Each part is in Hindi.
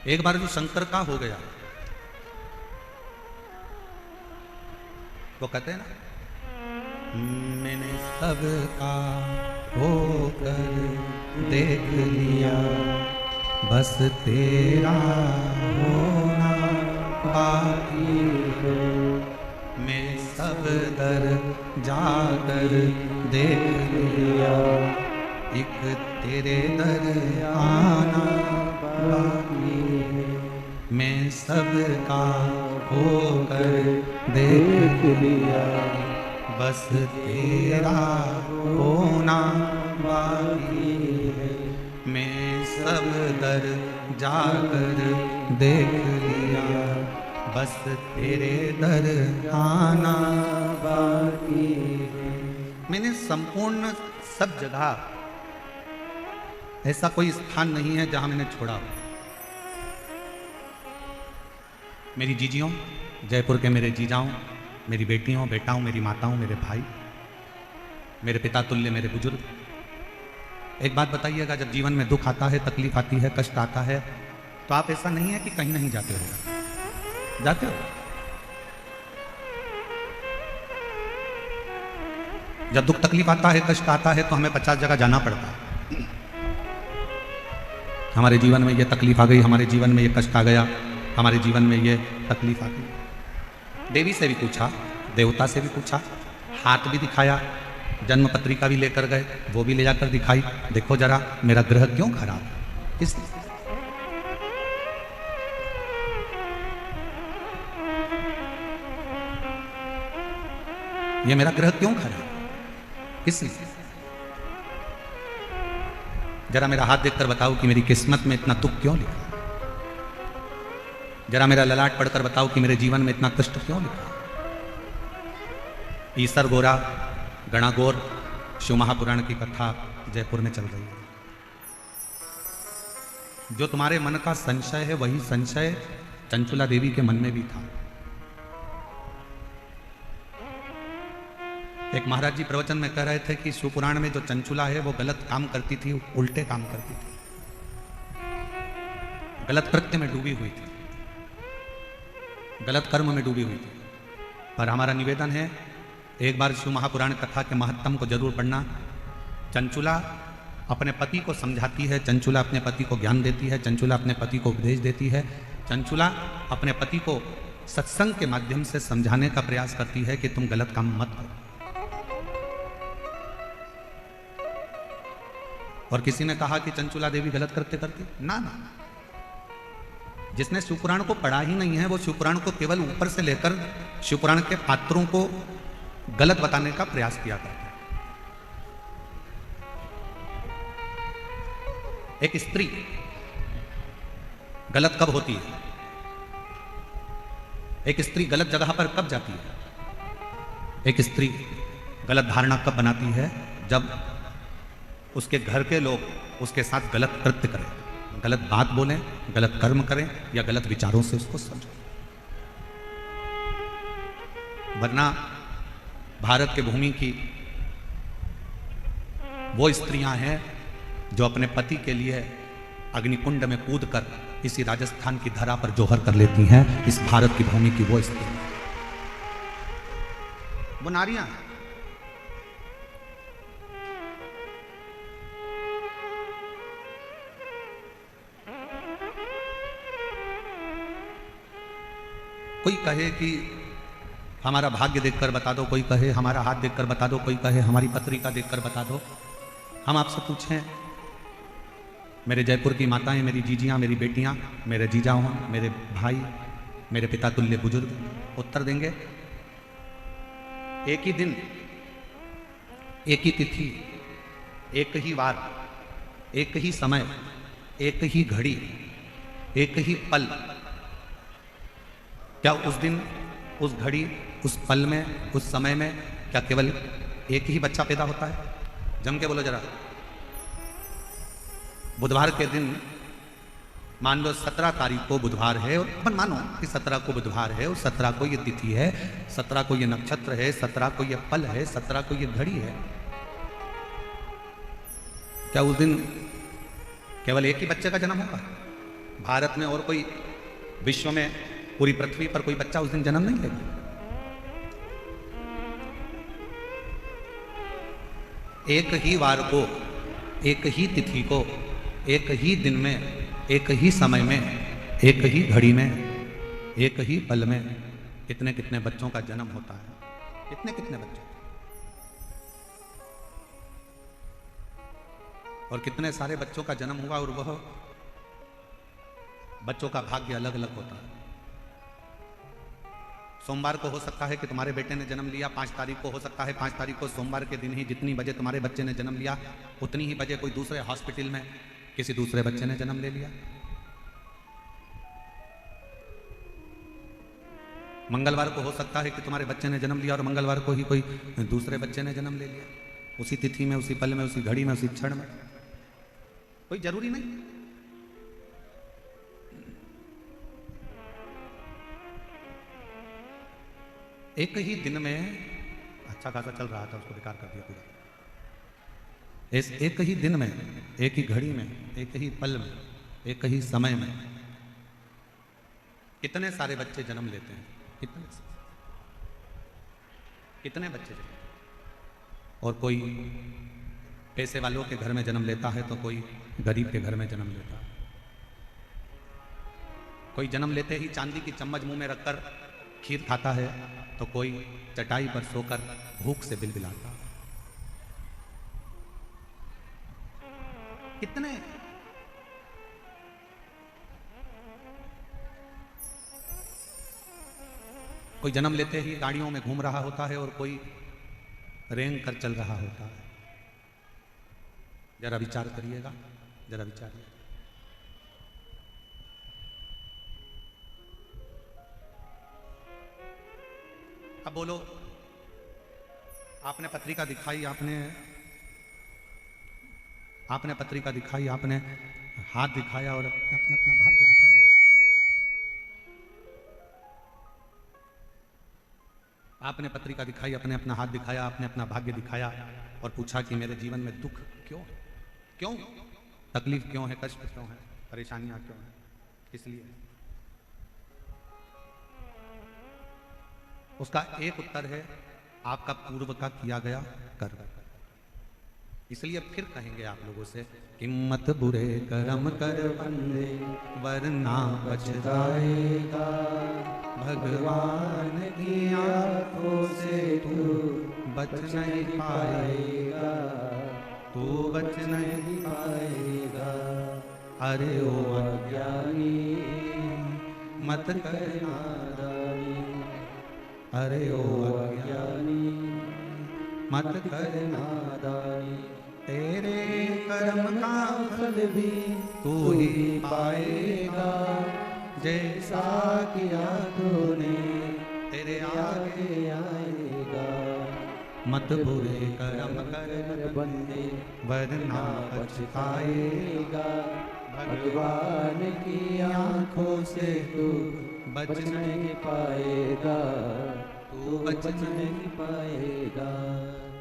एक बार जो शंकर का हो गया तो कहते हैं ना, मैंने सबका होकर देख लिया, बस तेरा होना बाकी है। मैं सब दर जाकर देख लिया, एक तेरे दर आना बाकी है। मैं सबका होकर देख लिया, बस तेरा होना बाकी है। मैं सब दर जाकर देख लिया, बस तेरे दर आना बाकी है। मैंने संपूर्ण सब जगह, ऐसा कोई स्थान नहीं है जहां मैंने छोड़ा। मेरी जीजियों, जयपुर के मेरे जीजाओं, मेरी बेटियों, बेटाओं, मेरी माताओं, मेरे भाई, मेरे पिता तुल्य मेरे बुजुर्ग, एक बात बताइएगा, जब जीवन में दुख आता है, तकलीफ आती है, कष्ट आता है, तो आप ऐसा नहीं है कि कहीं नहीं जाते हो, जाते हो। जब दुख तकलीफ आता है, कष्ट आता है, तो हमें 50 जगह जाना पड़ता है। हमारे जीवन में ये तकलीफ आ गई, हमारे जीवन में ये कष्ट आ गया, हमारे जीवन में ये तकलीफ आ गई। देवी से भी पूछा, देवता से भी पूछा, हाथ भी दिखाया, जन्म पत्रिका भी लेकर गए, वो भी ले जाकर दिखाई, देखो जरा मेरा ग्रह क्यों खराब है, इसलिए। ये मेरा ग्रह क्यों खराब है, इसलिए। जरा मेरा हाथ देखकर बताओ कि मेरी किस्मत में इतना दुख क्यों लिखा। जरा मेरा ललाट पढ़कर बताओ कि मेरे जीवन में इतना कष्ट क्यों लिखा। ईसर गोरा गणागोर शिव महापुराण की कथा जयपुर में चल रही है। जो तुम्हारे मन का संशय है, वही संशय चंचुला देवी के मन में भी था। एक महाराज जी प्रवचन में कह रहे थे कि शिवपुराण में जो चंचुला है वो गलत काम करती थी, उल्टे काम करती थी, गलत कृत्य में डूबी हुई थी, गलत कर्म में डूबी हुई थी। पर हमारा निवेदन है, एक बार शिव महापुराण कथा के महत्तम को जरूर पढ़ना। चंचुला अपने पति को समझाती है, चंचुला अपने पति को ज्ञान देती है, चंचुला अपने पति को उपदेश देती है, चंचुला अपने पति को सत्संग के माध्यम से समझाने का प्रयास करती है कि तुम गलत काम मत करो। और किसी ने कहा कि चंचुला देवी गलत कृत्य करती, ना ना, जिसने शिवपुराण को पढ़ा ही नहीं है वो शिवपुराण को केवल ऊपर से लेकर शिवपुराण के पात्रों को गलत बताने का प्रयास किया करता है। एक स्त्री गलत कब होती है, एक स्त्री गलत जगह पर कब जाती है, एक स्त्री गलत धारणा कब बनाती है, जब उसके घर के लोग उसके साथ गलत कृत्य करें, गलत बात बोलें, गलत कर्म करें या गलत विचारों से उसको समझें। वरना भारत के भूमि की वो स्त्रियां हैं जो अपने पति के लिए अग्निकुंड में कूद कर इसी राजस्थान की धरा पर जोहर कर लेती हैं। इस भारत की भूमि की वो स्त्री, वो नारियां हैं। कोई कहे कि हमारा भाग्य देखकर बता दो, कोई कहे हमारा हाथ देखकर बता दो, कोई कहे हमारी पत्रिका देखकर बता दो। हम आपसे पूछें, मेरे जयपुर की माताएं, मेरी जीजियां, मेरी बेटियां, मेरे जीजाओं, मेरे भाई, मेरे पिता तुल्य बुजुर्ग उत्तर देंगे। एक ही दिन, एक ही तिथि, एक ही वार, एक ही समय, एक ही घड़ी, एक ही पल, क्या उस दिन, उस घड़ी, उस पल में, उस समय में क्या केवल एक ही बच्चा पैदा होता है? जम के बोलो जरा। बुधवार के दिन मान लो 17 तारीख को बुधवार है, और अपन मानो कि 17 को बुधवार है और 17 को ये तिथि है, 17 को ये नक्षत्र है, 17 को ये पल है, 17 को ये घड़ी है। क्या उस दिन केवल एक ही बच्चे का जन्म होगा? भारत में और कोई, विश्व में, पूरी पृथ्वी पर कोई बच्चा उस दिन जन्म नहीं लेगा। एक ही वार को, एक ही तिथि को, एक ही दिन में, एक ही समय में, एक ही घड़ी में, एक ही पल में कितने कितने बच्चों का जन्म होता है, कितने कितने बच्चों, और कितने सारे बच्चों का जन्म हुआ, और वह बच्चों का भाग्य अलग अलग होता है। सोमवार को हो सकता है कि तुम्हारे बेटे ने जन्म लिया, 5 तारीख को हो सकता है, 5 तारीख को सोमवार के दिन ही जितनी बजे तुम्हारे बच्चे ने जन्म लिया, उतनी ही बजे कोई दूसरे हॉस्पिटल में किसी दूसरे बच्चे ने जन्म ले लिया। मंगलवार को हो सकता है कि तुम्हारे बच्चे ने जन्म लिया और मंगलवार को ही कोई दूसरे बच्चे ने जन्म ले लिया, उसी तिथि में, उसी पल में, उसी घड़ी में, उसी क्षण में। कोई जरूरी नहीं। एक ही दिन में अच्छा खासा चल रहा था, उसको बेकार कर दिया पूरा। एक ही दिन में, एक ही घड़ी में, एक ही पल में, एक ही समय में कितने सारे बच्चे जन्म लेते हैं, कितने बच्चे जन्म, और कोई पैसे वालों के घर में जन्म लेता है तो कोई गरीब के घर में जन्म लेता है। कोई जन्म लेते ही चांदी की चम्मच मुंह में रखकर खीर खाता है तो कोई चटाई पर सोकर भूख से बिलबिलाता। कितने कोई जन्म लेते ही गाड़ियों में घूम रहा होता है और कोई रेंग कर चल रहा होता है। जरा विचार करिएगा, जरा विचारिए। अब बोलो, आपने पत्रिका दिखाई, आपने पत्रिका दिखाई, आपने हाथ दिखाया और अपने अपना भाग्य बताया। आपने पत्रिका दिखाई, अपने अपना हाथ दिखाया, आपने अपना भाग्य दिखाया और पूछा कि मेरे जीवन में दुख क्यों, क्यों तकलीफ क्यों है, कष्ट क्यों है, परेशानियां क्यों है, किस लिए? उसका एक उत्तर है आपका पूर्व का किया गया कर्म। इसलिए फिर कहेंगे आप लोगों से, किम्मत बुरे कर्म कर बंदे वरना पछताएगा, भगवान की आंखों से तू बच नहीं पाएगा, तू बच नहीं पाएगा। अरे ओ अज्ञानी मत कर नादानी, अरे ओ अज्ञानी मत कर नादानी, तेरे कर्म का फल भी तू ही पाएगा, जैसा किया तूने तेरे आगे आएगा। मत बुरे कर्म कर बंदे वरना पछताएगा, भगवान की आंखों से तू बच नहीं पाएगा, तू बच नहीं पाएगा।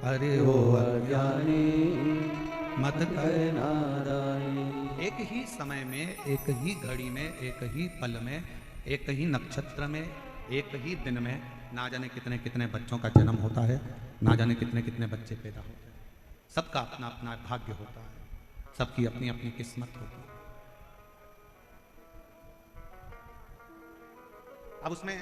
अरे ओ अज्ञानी मत कर नादानी। एक ही समय में, एक ही घड़ी में, एक ही पल में, एक ही नक्षत्र में, एक ही दिन में ना जाने कितने कितने बच्चों का जन्म होता है, ना जाने कितने कितने बच्चे पैदा होते हैं। सबका अपना अपना भाग्य होता है, सबकी अपनी अपनी किस्मत होती है। अब उसमें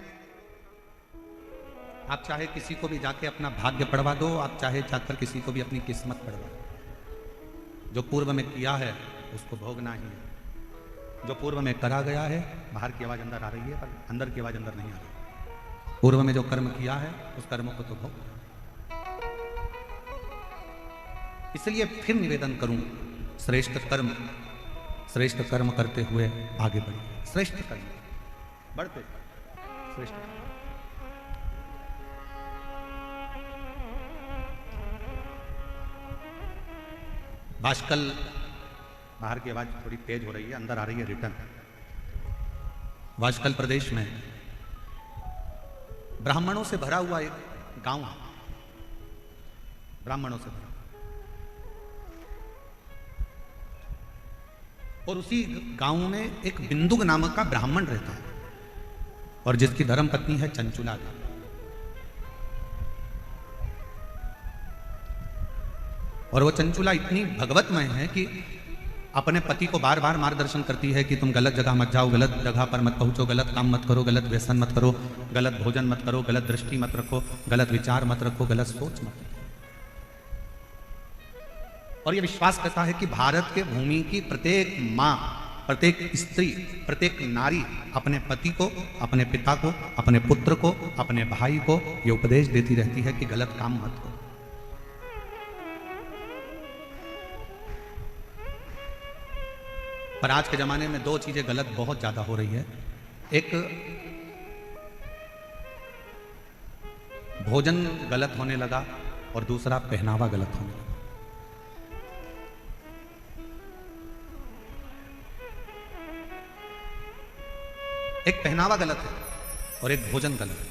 आप चाहे किसी को भी जाके अपना भाग्य पढ़वा दो, आप चाहे जाकर किसी को भी अपनी किस्मत पढ़वा दो। जो पूर्व में किया है उसको भोगना ही है। जो पूर्व में करा गया है, बाहर की आवाज अंदर आ रही है पर अंदर की आवाज अंदर नहीं आ रही। पूर्व में जो कर्म किया है उस कर्म को तो भोग। इसलिए फिर निवेदन करूं, श्रेष्ठ कर्म करते हुए आगे बढ़िए। श्रेष्ठ कर्म बढ़ते, श्रेष्ठ कर्म। आजकल बाहर की आवाज थोड़ी तेज हो रही है, अंदर आ रही है रिटर्न। वाजकल प्रदेश में ब्राह्मणों से भरा हुआ एक गांव है, ब्राह्मणों से भरा। और उसी गांव में एक बिंदुक नामक का ब्राह्मण रहता है और जिसकी धर्म पत्नी है चंचुला देवी। और वो चंचुला इतनी भगवतमय है कि अपने पति को बार बार मार्गदर्शन करती है कि तुम गलत जगह मत जाओ, गलत जगह पर मत पहुंचो, गलत काम मत करो, गलत व्यसन मत करो, गलत भोजन मत करो, गलत दृष्टि मत रखो, गलत विचार मत रखो, गलत सोच मत रखो। और ये विश्वास करता है कि भारत के भूमि की प्रत्येक माँ, प्रत्येक स्त्री, प्रत्येक नारी अपने पति को, अपने पिता को, अपने पुत्र को, अपने भाई को ये उपदेश देती रहती है कि गलत काम मत करो। पर आज के जमाने में दो चीजें गलत बहुत ज्यादा हो रही है। एक भोजन गलत होने लगा और दूसरा पहनावा गलत होने लगा। एक पहनावा गलत है और एक भोजन गलत है।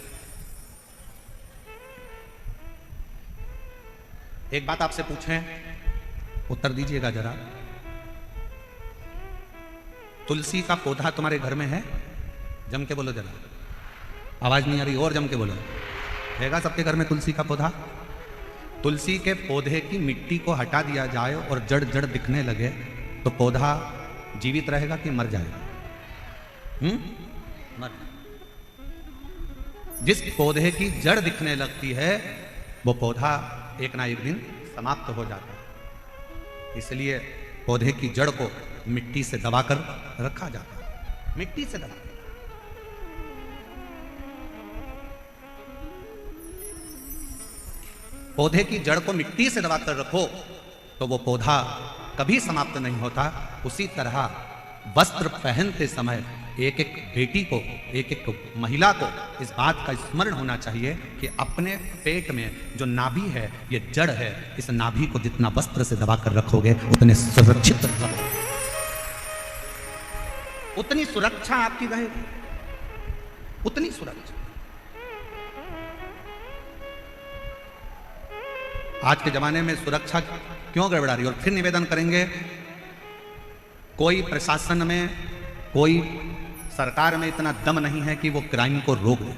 एक बात आपसे पूछें, उत्तर दीजिएगा जरा। तुलसी का पौधा तुम्हारे घर में है? जम के बोलो जरा, आवाज नहीं आ रही, और जम के बोलो। हैगा सबके घर में तुलसी का पौधा? तुलसी के पौधे की मिट्टी को हटा दिया जाए और जड़ जड़ दिखने लगे तो पौधा जीवित रहेगा कि मर जाएगा? मर। जिस पौधे की जड़ दिखने लगती है वो पौधा एक ना एक दिन समाप्त हो जाता है। इसलिए पौधे की जड़ को मिट्टी से दबाकर रखा जाता है, मिट्टी से दबा। पौधे की जड़ को मिट्टी से दबाकर रखो तो वो पौधा कभी समाप्त नहीं होता। उसी तरह वस्त्र पहनते समय एक एक बेटी को, एक एक महिला को इस बात का स्मरण होना चाहिए कि अपने पेट में जो नाभि है, ये जड़ है, इस नाभि को जितना वस्त्र से दबाकर रखोगे उतने सुरक्षित रहोगे, उतनी सुरक्षा आपकी रहेगी, उतनी सुरक्षा। आज के जमाने में सुरक्षा क्यों गड़बड़ा रही है? और फिर निवेदन करेंगे, कोई प्रशासन में, कोई सरकार में इतना दम नहीं है कि वो क्राइम को रोक दे।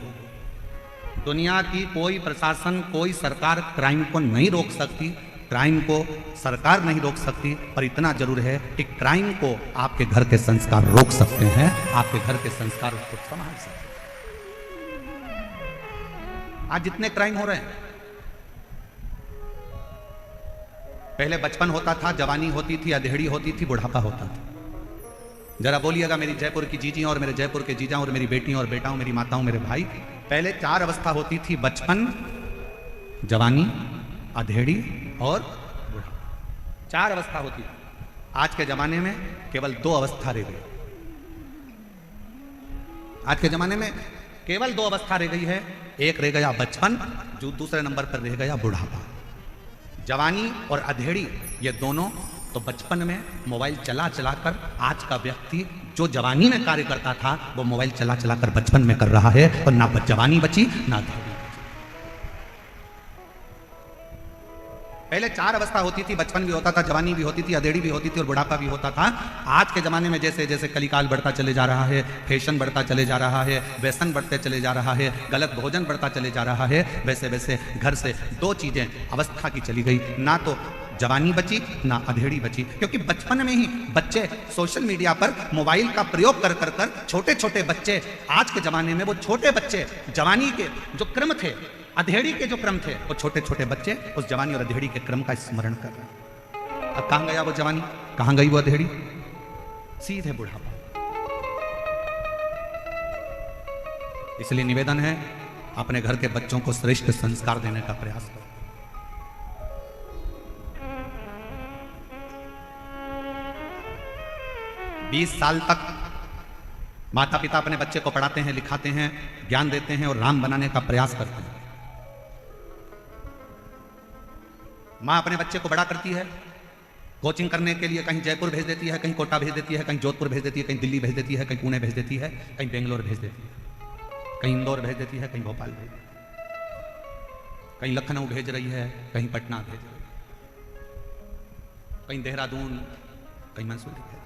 दुनिया की कोई प्रशासन, कोई सरकार क्राइम को नहीं रोक सकती, क्राइम को सरकार नहीं रोक सकती, पर इतना जरूर है कि क्राइम को आपके घर के संस्कार रोक सकते हैं, आपके घर के संस्कार उसको संभाल सकते हैं। आज जितने क्राइम हो रहे हैं, पहले बचपन होता था, जवानी होती थी, अधेड़ी होती थी, बुढ़ापा होता था। जरा बोलिएगा मेरी जयपुर की जीजी और मेरे जयपुर के जीजा और मेरी बेटियों और बेटाओं, मेरी माताओं, मेरे भाई, पहले 4 अवस्था होती थी, बचपन, जवानी, अधेड़ी और बुढ़ापा। 4 अवस्था होती थी। आज के जमाने में केवल 2 अवस्था रह गई। आज के जमाने में केवल 2 अवस्था रह गई है। एक रह गया बचपन, जो दूसरे नंबर पर रह गया बुढ़ापा। जवानी और अधेड़ी ये दोनों तो बचपन में मोबाइल चला चलाकर, आज का व्यक्ति जो जवानी में कार्य करता था वो मोबाइल चला चलाकर बचपन में कर रहा है, और ना जवानी बची ना अधेड़ी। पहले 4 अवस्था होती थी, बचपन भी होता था, जवानी भी होती थी, अधेड़ी भी होती थी और बुढ़ापा भी होता था। आज के जमाने में जैसे जैसे कलिकाल बढ़ता चले जा रहा है, फैशन बढ़ता चले जा रहा है, व्यसन बढ़ते चले जा रहा है, गलत भोजन बढ़ता चले जा रहा है, वैसे वैसे घर से 2 चीजें अवस्था की चली गई, ना तो जवानी बची ना अधेड़ी बची। क्योंकि बचपन में ही बच्चे सोशल मीडिया पर मोबाइल का प्रयोग कर कर कर छोटे छोटे बच्चे, आज के जमाने में वो छोटे बच्चे जवानी के जो क्रम थे, अधेड़ी के जो क्रम थे, वो छोटे छोटे बच्चे उस जवानी और अधेड़ी के क्रम का स्मरण कर रहे हैं। अब कहां गया वो जवानी, कहां गई वो अधेड़ी? सीधे बुढ़ापा। इसलिए निवेदन है, अपने घर के बच्चों को श्रेष्ठ संस्कार देने का प्रयास करो। बीस साल तक माता पिता अपने बच्चे को पढ़ाते हैं, लिखाते हैं, ज्ञान देते हैं और राम बनाने का प्रयास करते हैं। मां अपने बच्चे को बड़ा करती है, कोचिंग करने के लिए कहीं जयपुर भेज देती है, कहीं कोटा भेज देती है, कहीं जोधपुर भेज देती है, कहीं दिल्ली भेज देती है, कहीं पुणे भेज देती है, कहीं बेंगलोर भेज देती है, कहीं इंदौर भेज देती है, कहीं भोपाल भेज देती है, कहीं लखनऊ भेज रही है, कहीं पटना भेज रही है, कहीं देहरादून, कहीं मंसूरी भेज।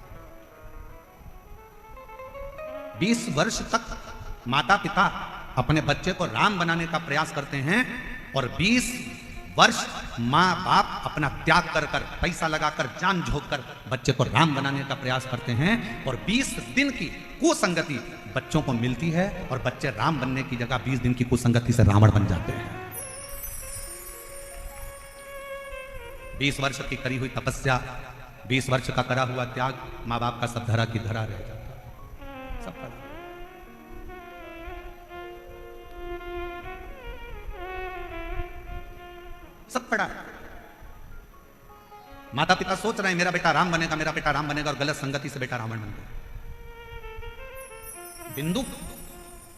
20 वर्ष तक माता पिता अपने बच्चे को राम बनाने का प्रयास करते हैं और 20 वर्ष माँ बाप अपना त्याग कर कर, पैसा लगाकर, जान झोंक कर बच्चे को राम बनाने का प्रयास करते हैं और 20 दिन की कुसंगति बच्चों को मिलती है और बच्चे राम बनने की जगह 20 दिन की कुसंगति से रावण बन जाते हैं। 20 वर्ष की करी हुई तपस्या, 20 वर्ष का करा हुआ त्याग, माँ बाप का सब धरा की धरा रह जाता है। सब पड़ा। सब पड़ा। माता पिता सोच रहे हैं मेरा बेटा राम बनेगा, मेरा बेटा राम बनेगा, और गलत संगति से बेटा रावण बन गया। बिंदु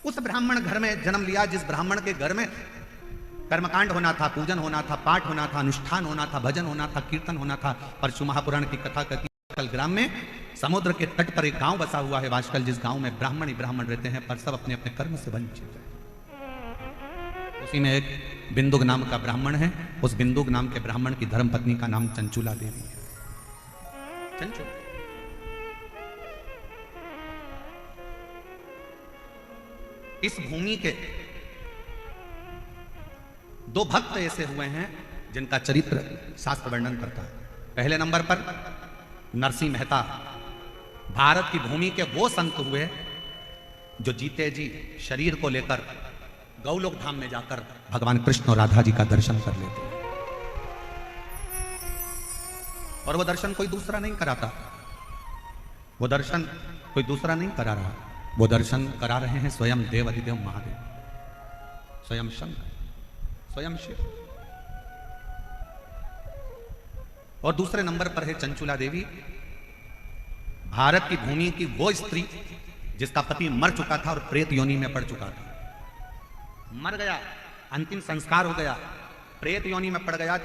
उस ब्राह्मण घर में जन्म लिया जिस ब्राह्मण के घर में कर्मकांड होना था, पूजन होना था, पाठ होना था, अनुष्ठान होना था, भजन होना था, कीर्तन होना था। परशु महापुराण की कथा कहती है वाशकल ग्राम में समुद्र के तट पर एक गांव बसा हुआ है वाशकल, जिस गांव में ब्राह्मण ही ब्राह्मण रहते हैं, पर सब अपने अपने कर्म से वंचित है। उसी में एक बिंदुक नाम का ब्राह्मण है। उस बिंदुक नाम के ब्राह्मण की धर्मपत्नी का नाम चंचुला देवी है। चंचुला इस भूमि के दो भक्त ऐसे हुए हैं जिनका चरित्र शास्त्र वर्णन करता है। पहले नंबर पर नरसिंह मेहता, भारत की भूमि के वो संत हुए जो जीते जी शरीर को लेकर गौलोक धाम में जाकर भगवान कृष्ण और राधा जी का दर्शन कर लेते हैं। और वो दर्शन कोई दूसरा नहीं कराता, वो दर्शन कोई दूसरा नहीं करा रहा, वो दर्शन करा रहे हैं स्वयं देव अधिदेव महादेव, स्वयं शंकर, स्वयं शिव। और दूसरे नंबर पर है चंचुला देवी, भारत की भूमि की वो स्त्री जिसका पति मर चुका था और प्रेत योनि में पड़ चुका था। मर गया, अंतिम संस्कार हो गया, प्रेत योनि में पड़ गया।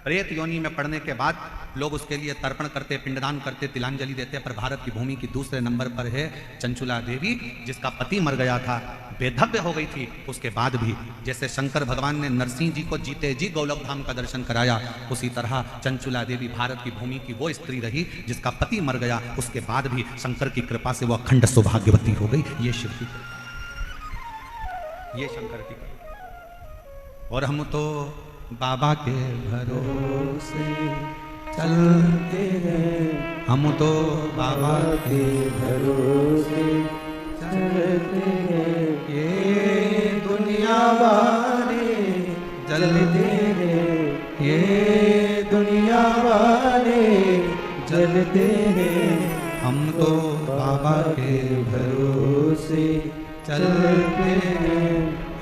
प्रेत योनि में पड़ने के बाद लोग उसके लिए तर्पण करते, पिंडदान करते, तिलांजलि देते। पर भारत की भूमि की दूसरे नंबर पर है चंचुला देवी जिसका पति मर गया था, बेधव्य हो गई थी। उसके बाद भी जैसे शंकर भगवान ने नरसिंह जी को जीते जी गौलोक धाम का दर्शन कराया, उसी तरह चंचुला देवी भारत की भूमि की वो स्त्री रही जिसका पति मर गया, उसके बाद भी शंकर की कृपा से वो अखंड सौभाग्यवती हो गई। ये शिव की, ये शंकर की। और हम तो बाबा के भरोसे चलते हैं, हम तो बाबा के भरोसे चलते हैं, ये दुनिया वाले जलते हैं, ये दुनिया वाले जलते हैं, हम तो बाबा के भरोसे चलते हैं,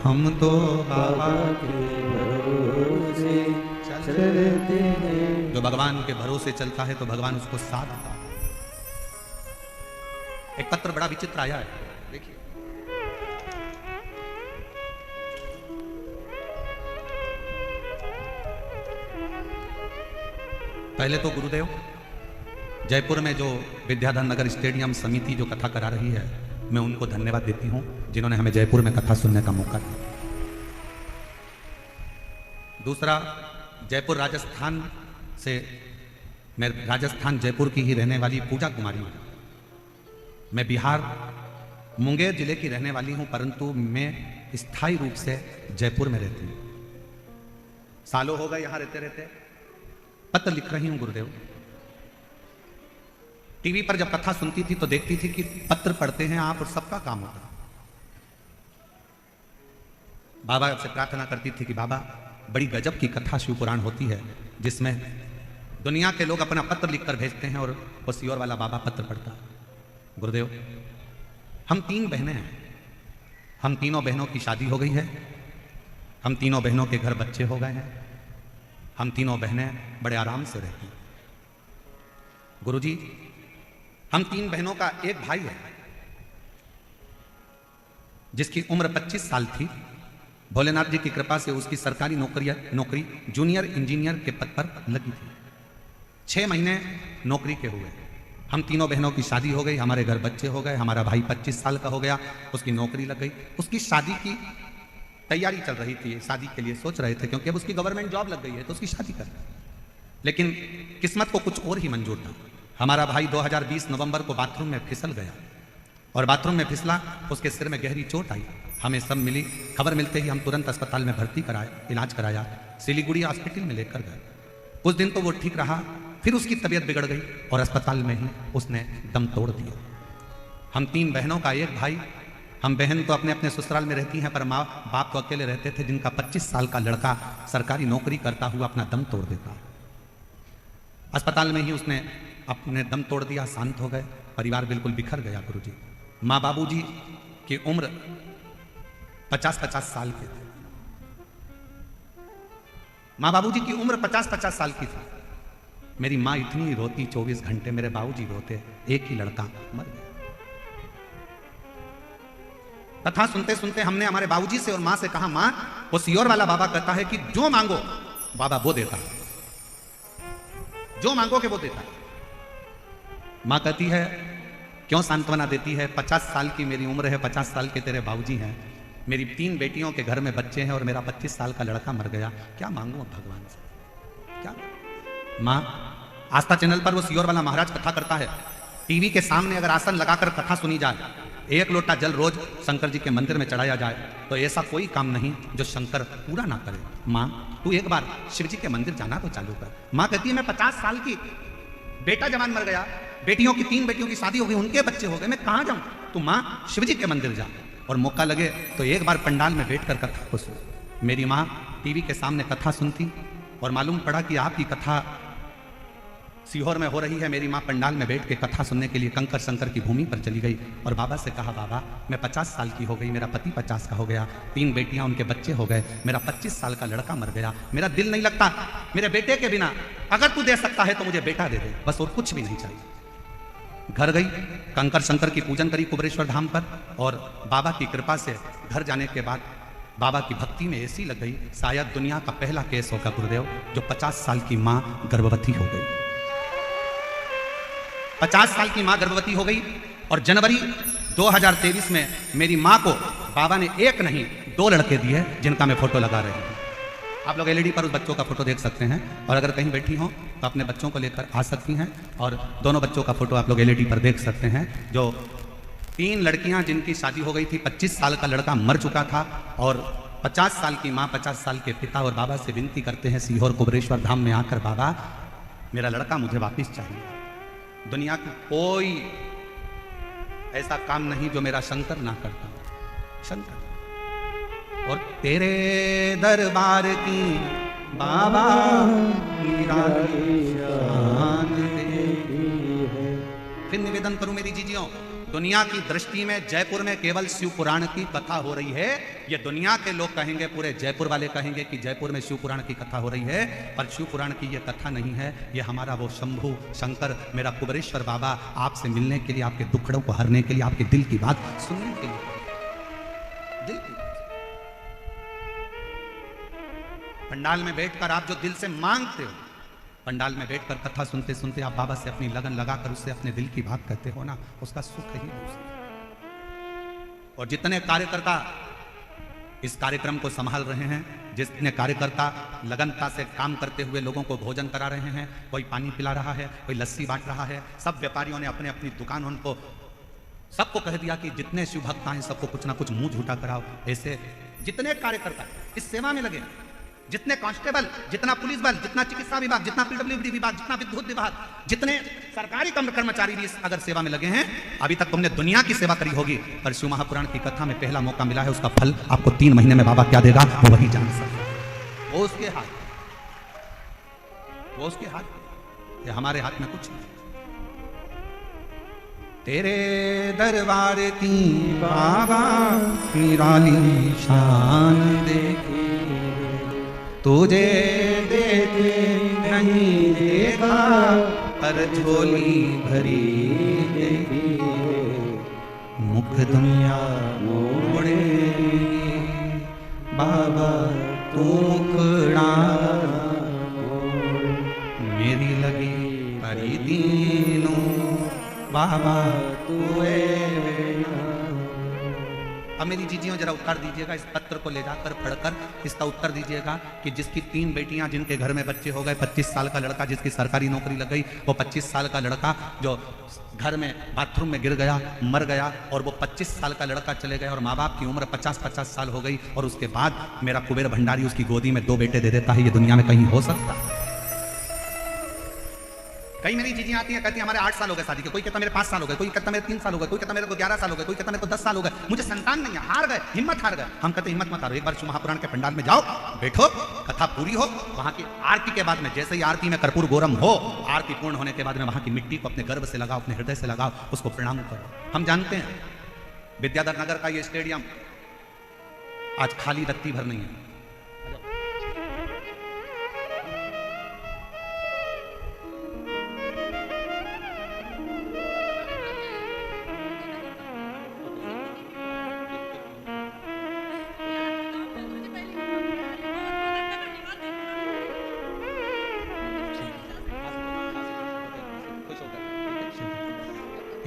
हम तो बाबा के भरोसे चलते हैं। जो भगवान के भरोसे चलता है तो भगवान उसको साथ देता है। एक पत्र बड़ा विचित्र आया है, देखिए। पहले तो गुरुदेव जयपुर में जो विद्याधर नगर स्टेडियम समिति जो कथा करा रही है, मैं उनको धन्यवाद देती हूं जिन्होंने हमें जयपुर में कथा सुनने का मौका दिया। दूसरा, जयपुर राजस्थान से, मैं राजस्थान जयपुर की ही रहने वाली पूजा कुमारी हूं। मैं बिहार मुंगेर जिले की रहने वाली हूं, परंतु मैं स्थायी रूप से जयपुर में रहती हूं। सालों हो गए यहां रहते रहते। पत्र लिख रही हूं गुरुदेव। टीवी पर जब कथा सुनती थी तो देखती थी कि पत्र पढ़ते हैं आप और सबका काम होता है। बाबा से प्रार्थना करती थी कि बाबा बड़ी गजब की कथा शिव पुराण होती है जिसमें दुनिया के लोग अपना पत्र लिखकर भेजते हैं और वो सियोर वाला बाबा पत्र पढ़ता है। गुरुदेव, हम 3 बहनें हैं, हम तीनों बहनों की शादी हो गई है, हम तीनों बहनों के घर बच्चे हो गए हैं, हम तीनों बहनें बड़े आराम से रहती हैं। गुरुजी, हम 3 बहनों का एक भाई है जिसकी उम्र 25 साल थी। भोलेनाथ जी की कृपा से उसकी सरकारी नौकरी जूनियर इंजीनियर के पद पर लगी थी। 6 महीने नौकरी के हुए। हम तीनों बहनों की शादी हो गई, हमारे घर बच्चे हो गए, हमारा भाई 25 साल का हो गया, उसकी नौकरी लग गई। उसकी शादी की तैयारी चल रही थी, शादी के लिए सोच रहे थे क्योंकि अब उसकी गवर्नमेंट जॉब लग गई है तो उसकी शादी कर। लेकिन किस्मत को कुछ और ही मंजूर था। हमारा भाई 2020 नवंबर को बाथरूम में फिसल गया और बाथरूम में फिसला, उसके सिर में गहरी चोट आई। हमें सब मिली, खबर मिलते ही हम तुरंत अस्पताल में भर्ती कराए, इलाज कराया, सिलीगुड़ी हॉस्पिटल में लेकर गए। कुछ दिन तो वो ठीक रहा, फिर उसकी तबीयत बिगड़ गई और अस्पताल में ही उसने दम तोड़ दिया। हम 3 बहनों का एक भाई, हम बहन तो अपने अपने ससुराल में रहती हैं, पर माँ बाप तो अकेले रहते थे, जिनका 25 साल का लड़का सरकारी नौकरी करता हुआ अपना दम तोड़ देता। अस्पताल में ही उसने अपने दम तोड़ दिया, शांत हो गए, परिवार बिल्कुल बिखर गया गुरुजी। माँ बाबूजी की उम्र 50-50 साल की थी। माँ बाबूजी की उम्र 50-50 साल की थी। मेरी माँ इतनी रोती 24 घंटे, मेरे बाबूजी रोते, एक ही लड़का मर गया। कथा सुनते सुनते हमने हमारे बाबूजी से और माँ से कहा, माँ वो सियोर वाला बाबा कहता है कि जो मांगो बाबा वो देता है, जो मांगोगे वो देता है। माँ कहती है क्यों सांत्वना देती है, 50 साल की मेरी उम्र है, 50 साल के तेरे बाबूजी हैं, मेरी 3 बेटियों के घर में बच्चे हैं और मेरा 25 साल का लड़का मर गया, क्या मांगू अब भगवान से, क्या? माँ आस्था चैनल पर वो सियोर वाला महाराज कथा करता है, टीवी के सामने अगर आसन लगाकर कथा सुनी जाए, 1 लोटा जल रोज शंकर जी के मंदिर में चढ़ाया जाए, तो ऐसा कोई काम नहीं जो शंकर पूरा ना करे। माँ तू एक बार शिव जी के मंदिर जाना तो चालू कर। माँ कहती है मैं 50 साल की, बेटा जवान मर गया, बेटियों की 3 बेटियों की शादी हो गई, उनके बच्चे हो गए, मैं कहाँ जाऊँ? तू माँ शिव जी के मंदिर जा, और मौका लगे तो एक बार पंडाल में बैठकर कथा को सुन। मेरी माँ टीवी के सामने कथा सुनती और मालूम पड़ा कि आपकी कथा सीहोर में हो रही है। मेरी माँ पंडाल में बैठ के कथा सुनने के लिए कंकर शंकर की भूमि पर चली गई और बाबा से कहा, बाबा मैं 50 साल की हो गई, मेरा पति 50 का हो गया, 3 बेटियां उनके बच्चे हो गए, मेरा 25 साल का लड़का मर गया, मेरा दिल नहीं लगता मेरे बेटे के बिना, अगर तू दे सकता है तो मुझे बेटा दे दे, बस और कुछ भी नहीं चाहिए। घर गई, कंकर शंकर की पूजन करी कुबरेश्वर धाम पर, और बाबा की कृपा से घर जाने के बाद बाबा की भक्ति में ऐसी लग गई, शायद दुनिया का पहला केस होगा गुरुदेव जो 50 साल की माँ गर्भवती हो गई। 50 साल की माँ गर्भवती हो गई और जनवरी 2023 में मेरी माँ को बाबा ने 1 नहीं 2 लड़के दिए, जिनका मैं फोटो लगा रही हूँ। आप लोग एलईडी पर उस बच्चों का फोटो देख सकते हैं, और अगर कहीं बैठी हो तो अपने बच्चों को लेकर आ सकती हैं, और दोनों बच्चों का फोटो आप लोग एलईडी पर देख सकते हैं। जो 3 लड़कियां जिनकी शादी हो गई थी, 25 साल का लड़का मर चुका था, और 50 साल की माँ 50 साल के पिता, और बाबा से विनती करते हैं सीहोर कुबरेश्वर धाम में आकर, बाबा मेरा लड़का मुझे वापिस चाहिए। दुनिया की कोई ऐसा काम नहीं जो मेरा शंकर ना करता, शंकर। और तेरे दरबार की बाबा फिर निवेदन करूं मेरी जीजियों, दुनिया की दृष्टि में जयपुर में केवल शिव पुराण की कथा हो रही है। ये दुनिया के लोग कहेंगे, पूरे जयपुर वाले कहेंगे कि जयपुर में शिव पुराण की कथा हो रही है, पर शिव पुराण की ये कथा नहीं है। ये हमारा वो शंभू शंकर, मेरा कुबरेश्वर बाबा आपसे मिलने के लिए, आपके दुखड़ों को हरने के लिए, आपके दिल की बात सुनने के लिए, दिल की पंडाल में बैठकर आप जो दिल से मांगते हो, पंडाल में बैठकर कथा सुनते सुनते आप बाबा से अपनी लगन लगाकर उससे अपने दिल की बात कहते हो ना, उसका सुख ही दूसरा। और जितने कार्यकर्ता इस कार्यक्रम को संभाल रहे हैं, जितने कार्यकर्ता लगनता से काम करते हुए लोगों को भोजन करा रहे हैं, कोई पानी पिला रहा है, कोई लस्सी बांट रहा है, सब व्यापारियों ने अपने अपनी दुकान उनको सबको कह दिया कि जितने शिव भक्त आए सबको कुछ ना कुछ मुंह झूठा कराओ। ऐसे जितने कार्यकर्ता इस सेवा में लगे, जितने कांस्टेबल, जितना पुलिस बल, जितना चिकित्सा विभाग, जितना पीडब्ल्यूडी विभाग, जितना विद्युत विभाग, जितने सरकारी कर्मचारी भी अगर सेवा में लगे हैं, अभी तक तुमने दुनिया की सेवा करी होगी, पर शिव महापुराण की कथा में पहला मौका मिला है, उसका फल आपको 3 महीने में बाबा क्या देगा वो वही जान सकता है। वो उसके हाथ, वो उसके हाथ, ये हमारे हाथ में कुछ नहीं। तेरे दरबार की बाबा निराली शान देखी, तुझे देखे नहीं देखा, पर झोली भरी देखी, मुख दुनिया मोड़ेगी, बाबा तू मुखड़ा मेरी लगी परी दीनों, बाबा तू अब मेरी जीजियों जरा उत्तर दीजिएगा, इस पत्र को ले जाकर पढ़कर इसका उत्तर दीजिएगा कि जिसकी 3 बेटियां, जिनके घर में बच्चे हो गए, 25 साल का लड़का जिसकी सरकारी नौकरी लग गई, वो 25 साल का लड़का जो घर में बाथरूम में गिर गया, मर गया, और वो 25 साल का लड़का चले गए और माँ बाप की उम्र 50-50 साल हो गई, और उसके बाद मेरा कुबेर भंडारी उसकी गोदी में 2 बेटे दे देता है। ये दुनिया में कहीं हो सकता है? कई मेरी चीजें आती हैं, कहती हैं हमारे 8 साल हो गए शादी के, कोई कहता मेरे 5 साल हो गए, कोई कहता मेरे 3 साल हो गए, कोई कहता मेरे को 11 साल हो गए, कोई कहता मेरे को 10 साल हो गए, मुझे संतान नहीं है, हार गए, हिम्मत हार गए। हम कहते हिम्मत मत हारो, एक बार शिव महापुराण के पंडाल में जाओ, बैठो, कथा पूरी हो, वहां की आरती के बाद में जैसे ही आरती में कर्पूर गौरम हो, आरती पूर्ण होने के बाद में वहां की मिट्टी को अपने गर्भ से लगाओ, अपने हृदय से लगाओ, उसको प्रणाम करो। हम जानते हैं विद्याधर नगर का ये स्टेडियम आज खाली रत्ती भर नहीं है।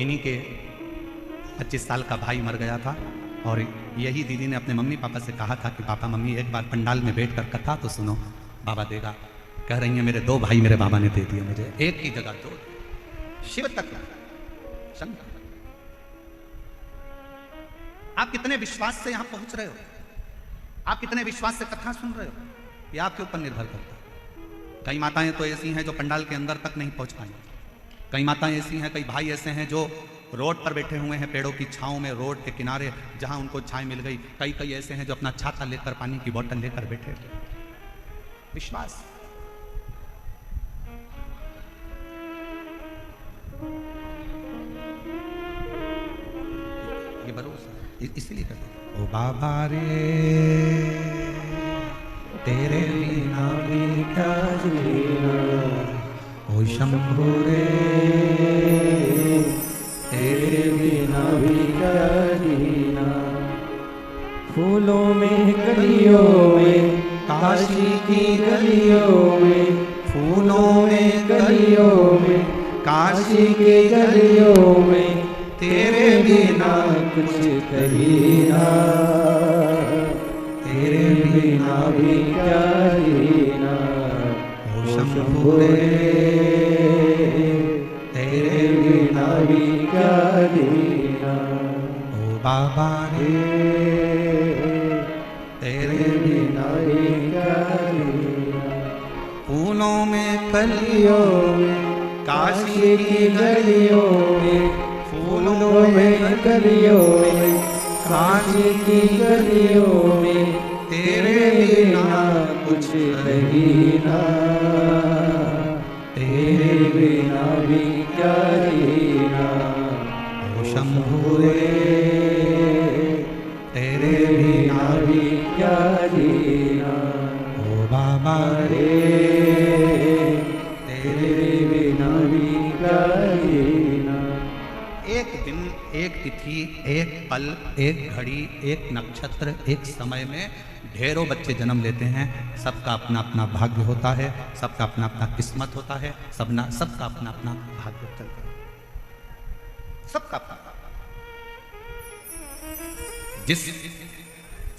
इन्हीं के 25 साल का भाई मर गया था, और यही दीदी ने अपने मम्मी पापा से कहा था कि पापा मम्मी एक बार पंडाल में बैठकर कथा तो सुनो, बाबा देगा। कह रही हैं मेरे 2 भाई मेरे बाबा ने दे दिए मुझे, एक की जगह 2। शिव तत्व शंकर, आप कितने विश्वास से यहां पहुंच रहे हो, आप कितने विश्वास से कथा सुन रहे हो, ये आपके ऊपर निर्भर करता है। कई माताएं तो ऐसी हैं जो पंडाल के अंदर तक नहीं पहुंच पाई, कई माताएं ऐसी हैं, कई भाई ऐसे हैं जो रोड पर बैठे हुए हैं, पेड़ों की छांव में, रोड के किनारे जहां उनको छांव मिल गई। कई ऐसे हैं जो अपना छाता लेकर, पानी की बोतल लेकर बैठे। विश्वास, ये भरोसा, इसलिए कहते ओ बाबा रे तेरे बिना भी क्या जीना, ओ शंभू रे तेरे बिना भी क्या जीना। फूलों में कलियों में, काशी की गलियों में, फूलों में कलियों में, काशी की गलियों में, तेरे बिना कुछ कहीं ना, तेरे बिना भी क्या जीना। ओ शंभू रे तेरे बिना भी क्या जीना। ओ बाबा रे तेरे बिना भी क्या जीना। फूलों में कलियों में, काशी की गलियों में, फूलों में कलियों में, काशी की गलियों में, तेरे बिना कुछ नहीं ना, तेरे बिना भी क्या जीना। ओ शंभू रे तेरे बिना भी क्या जीना। ओ बाबा रे तेरे बिना भी क्या जीना। एक दिन, एक तिथि, एक पल, एक घड़ी, एक नक्षत्र, एक समय में ढेरों बच्चे जन्म लेते हैं। सबका अपना अपना भाग्य होता है, सबका अपना अपना किस्मत होता है, सबका अपना अपना भाग्य चलता है, सबका अपना। जिस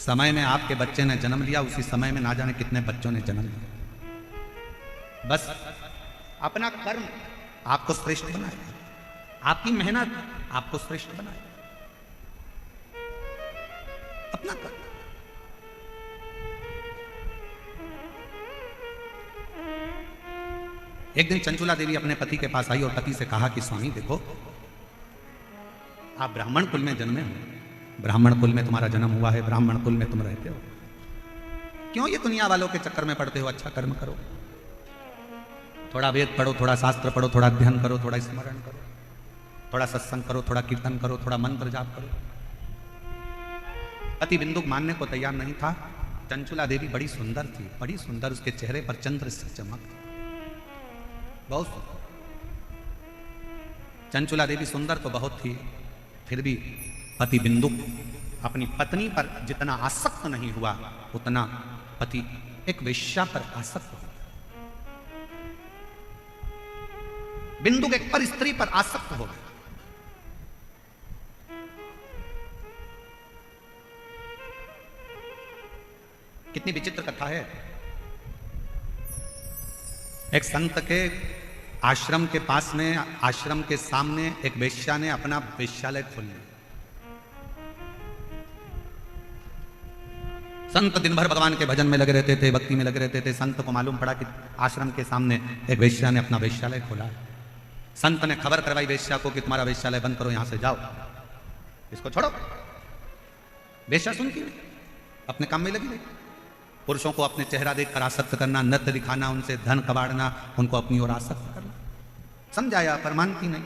समय में आपके बच्चे ने जन्म लिया, उसी समय में ना जाने कितने बच्चों ने जन्म लिया। बस अपना कर्म आपको श्रेष्ठ बनाए, आपकी मेहनत आपको श्रेष्ठ बनाए, अपना कर्म। एक दिन चंचुला देवी अपने पति के पास आई और पति से कहा कि स्वामी देखो, आप ब्राह्मण कुल में जन्मे हो, ब्राह्मण कुल में तुम्हारा जन्म हुआ है, ब्राह्मण कुल में तुम रहते हो, क्यों ये दुनिया वालों के चक्कर में पड़ते हो? अच्छा कर्म करो, थोड़ा वेद पढ़ो, थोड़ा शास्त्र पढ़ो, थोड़ा अध्ययन करो, थोड़ा स्मरण करो, थोड़ा सत्संग करो, थोड़ा कीर्तन करो, थोड़ा मंत्र जाप करो। पति बिंदुक मानने को तैयार नहीं था। चंचुला देवी बड़ी सुंदर थी, बड़ी सुंदर, उसके चेहरे पर चंद्र से चमक थी, बहुत सुंदर। चंचुला देवी सुंदर तो बहुत थी, फिर भी पति बिंदुक अपनी पत्नी पर जितना आसक्त नहीं हुआ, उतना पति एक वेश्या पर आसक्त हुआ। बिंदुक एक पर स्त्री पर आसक्त हो गया। कितनी विचित्र कथा है। एक संत के आश्रम के पास में, आश्रम के सामने एक वेश्या ने अपना वेश्यालय खोल लिया। संत दिन भर भगवान के भजन में लगे रहते थे, भक्ति में लगे रहते थे। संत को मालूम पड़ा कि आश्रम के सामने एक वेश्या ने अपना वेश्यालय खोला। संत ने खबर करवाई वेश्या को कि तुम्हारा वेश्यालय बंद करो, यहां से जाओ, इसको छोड़ो। वेश्या सुनती नहीं, अपने काम में लगी रही। पुरुषों को अपने चेहरा देखकर आसक्त करना, नृत्य दिखाना, उनसे धन कबाड़ना, उनको अपनी ओर आसक्त करना। समझाया पर मानती नहीं।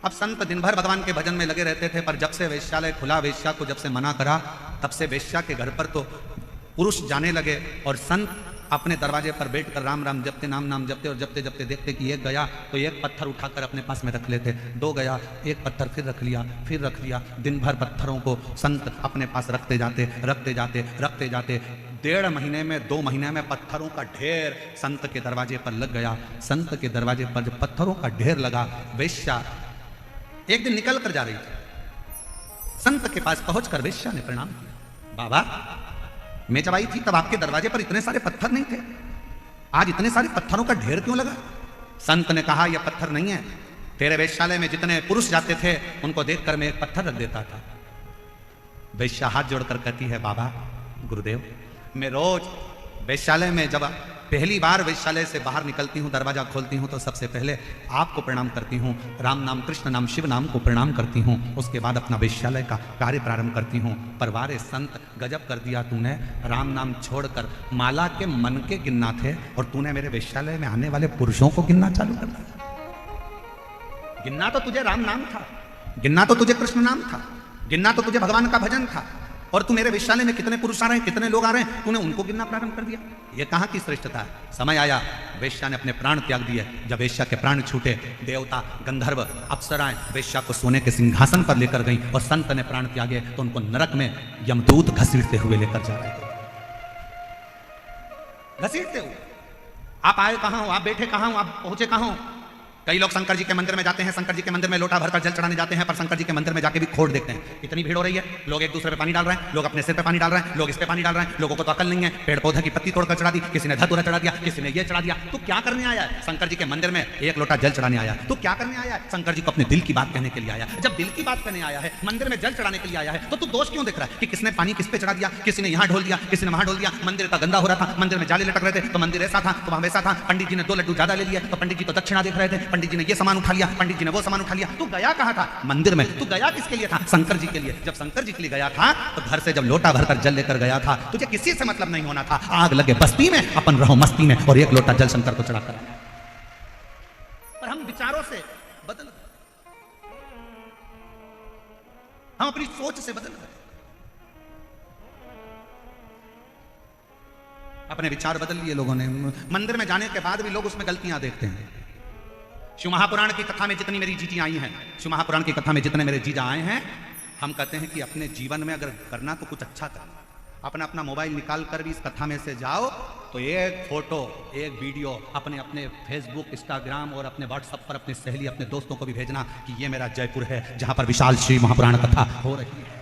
अब संत दिन भर भगवान के भजन में लगे रहते थे, पर जब से वेश्यालय खुला, वेश्या को जब से मना करा, तब से वेश्या के घर पर तो पुरुष जाने लगे। और संत अपने दरवाजे पर बैठकर राम राम जपते, नाम नाम जपते, और जपते जपते देखते कि एक गया तो एक पत्थर उठाकर अपने पास में रख लेते, दो गया एक पत्थर फिर रख लिया, फिर रख लिया। दिन भर पत्थरों को संत अपने पास रखते जाते, रखते जाते, रखते जाते। 1.5 महीने में, 2 महीने में पत्थरों का ढेर संत के दरवाजे पर लग गया। संत के दरवाजे पर जब पत्थरों का ढेर लगा, वेश्या एक दिन निकल कर जा रही थी। संत के पास पहुंचकर वेश्या ने प्रणाम किया। बाबा, मैं जब आई थी तब आपके दरवाजे पर इतने सारे पत्थर नहीं थे, आज इतने सारे पत्थरों का ढेर क्यों लगा? संत ने कहा, यह पत्थर नहीं है, तेरे वेश्यालय में जितने पुरुष जाते थे उनको देखकर मैं एक पत्थर रख देता था। वेश्या हाथ जोड़कर कहती है, बाबा गुरुदेव, मैं रोज वेश्यालय में जब पहली बार वेश्यालय से बाहर निकलती हूँ, दरवाजा खोलती हूँ, तो सबसे पहले आपको प्रणाम करती हूँ, राम नाम, कृष्ण नाम, शिव नाम को प्रणाम करती हूँ। उसके बाद अपना वेश्यालय का कार्य प्रारंभ करती हूँ। पर वारे संत, गजब कर दिया तूने, राम नाम छोड़कर माला के मन के गिनना थे और तूने मेरे वेश्यालय में आने वाले पुरुषों को गिनना चालू कर दिया। गिनना तो तुझे राम नाम था, गिनना तो तुझे कृष्ण नाम था, गिनना तो तुझे भगवान का भजन था, और तू मेरे वेश्यालय में कितने पुरुष आ रहे हैं, कितने लोग आ रहे हैं, तूने उनको गिनना प्रारंभ कर दिया। ये कहाँ की श्रेष्ठता है? समय आया, वेश्या ने अपने प्राण त्याग दिए। जब वेश्या के प्राण छूटे, देवता, गंधर्व, अप्सराएं वेश्या को सोने के सिंहासन पर लेकर गई, और संत ने प्राण त्यागे तो उनको नरक में यमदूत घसीटते हुए लेकर जा रहे थे। घसीटते हुए। आप आए कहाँ हो, आप बैठे कहाँ हो, आप पहुंचे कहाँ हो? कई लोग शंकर जी के मंदिर में जाते हैं, शंकर जी के मंदिर में लोटा भरकर जल चढ़ाने जाते हैं, पर शंकर जी के मंदिर में जाके भी खोट देखते हैं। इतनी भीड़ हो रही है, लोग एक दूसरे पे पानी डाल रहे हैं, लोग अपने सिर पे पानी डाल रहे हैं, लोग इस पे पानी डाल रहे हैं। लोगों को तो अकल नहीं है, पेड़ पौधे की पत्ती तोड़कर चढ़ा दी, किसी ने धतूरा चढ़ा दिया, किसी ने ये चढ़ा दिया। तू क्या करने आया है? शंकर जी के मंदिर में एक लोटा जल चढ़ाने आया। तू क्या करने आया है? शंकर जी को अपने दिल की बात कहने के लिए आया। जब दिल की बात कहने आया है, मंदिर में जल चढ़ाने के लिए आया है, तो तू दोष क्यों देख रहा है कि किसने पानी किस पे चढ़ा दिया, किसी ने यहाँ ढोल दिया, किसी ने वहां ढोल दिया। मंदिर का गंदा हो रहा था, मंदिर में जाले लटक रहे थे, तो मंदिर ऐसा था तो वहां वैसा था। पंडित जी ने 2 लड्डू ज्यादा ले लिए, तो पंडित जी तो दक्षिणा देख रहे थे, पंडित जी ने ये सामान उठा लिया, पंडित जी ने वो सामान उठा लिया। तू गया कहाँ था? मंदिर में। तू गया किसके लिए था? शंकर जी के लिए। जब शंकर जी के लिए गया था, तो घर से जब लोटा भरकर जल लेकर गया था, तुझे किसी से मतलब नहीं होना था। आग लगे बस्ती में, अपन रहो मस्ती में, और एक लोटा जल शंकर को चढ़ाकर। पर हम विचारों से बदल गए, हम अपनी सोच से बदल गए, अपने विचार बदल लिए लोगों ने। मंदिर में जाने के बाद भी लोग उसमें गलतियां देखते हैं। शिव महापुराण की कथा में जितनी मेरी जीजी आई हैं, शिव महापुराण की कथा में जितने मेरे जीजा आए हैं, हम कहते हैं कि अपने जीवन में अगर करना तो कुछ अच्छा करना। अपना अपना मोबाइल निकाल कर भी इस कथा में से जाओ तो एक फोटो, एक वीडियो अपने अपने फेसबुक, इंस्टाग्राम और अपने व्हाट्सएप पर अपने सहेली, अपने दोस्तों को भी भेजना कि ये मेरा जयपुर है जहां पर विशाल शिव महापुराण कथा हो रही है।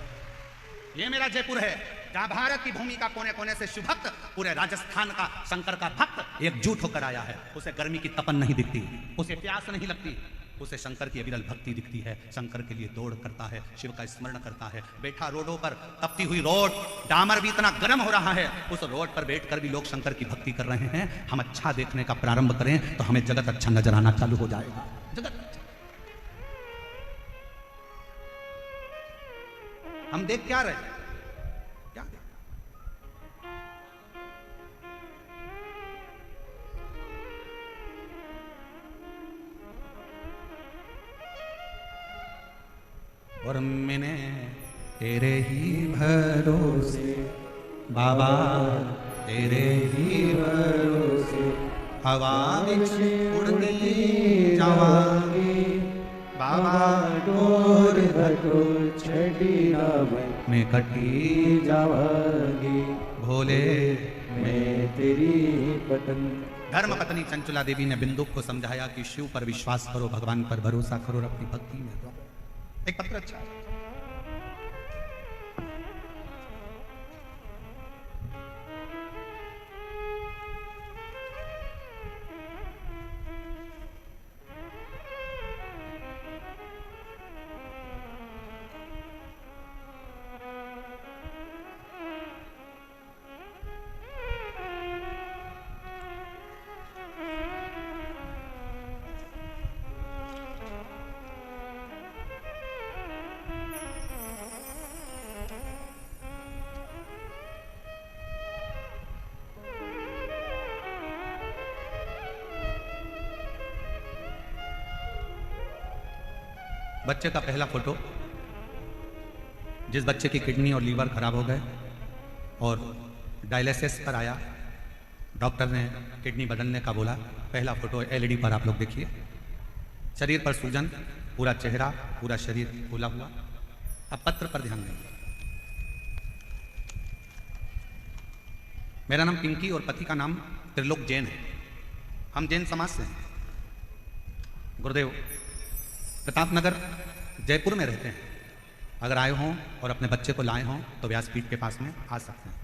ये मेरा जयपुर है जहां भारत की भूमि का कोने कोने से शिव भक्त, पूरे राजस्थान का शंकर का भक्त एकजुट होकर आया है। उसे गर्मी की तपन नहीं दिखती, उसे प्यास नहीं लगती, उसे शंकर की अविरल भक्ति दिखती है। शंकर के लिए दौड़ करता है, शिव का स्मरण करता है। बैठा रोडों पर, तपती हुई रोड, डामर भी इतना गर्म हो रहा है, उस रोड पर बैठकर भी लोग शंकर की भक्ति कर रहे हैं। हम अच्छा देखने का प्रारंभ करें तो हमें जगत अच्छा नजर आना चालू हो जाएगा। जगत हम देख क्या रहे, क्या देख? और मैंने तेरे ही भरोसे बाबा, तेरे ही भरोसे हवा विच उड़ती जावांगी बाबा, डोर घटो छड़ी ना मैं कटी जावांगी भोले, मैं तेरी पत्नी। धर्म पत्नी चंचुला देवी ने बिंदुक को समझाया कि शिव पर विश्वास करो, भगवान पर भरोसा करो और अपनी भक्ति में दो। एक पत्र अच्छा बच्चे का पहला फोटो, जिस बच्चे की किडनी और लीवर खराब हो गए और डायलिसिस पर आया, डॉक्टर ने किडनी बदलने का बोला। पहला फोटो एलईडी पर आप लोग देखिए। शरीर पर सूजन, पूरा चेहरा, पूरा शरीर फूला हुआ। अब पत्र पर ध्यान देंगे। मेरा नाम पिंकी और पति का नाम त्रिलोक जैन है। हम जैन समाज से हैं। गुरुदेव प्रतापनगर जयपुर में रहते हैं। अगर आए हों और अपने बच्चे को लाए हों तो व्यासपीठ के पास में आ सकते हैं।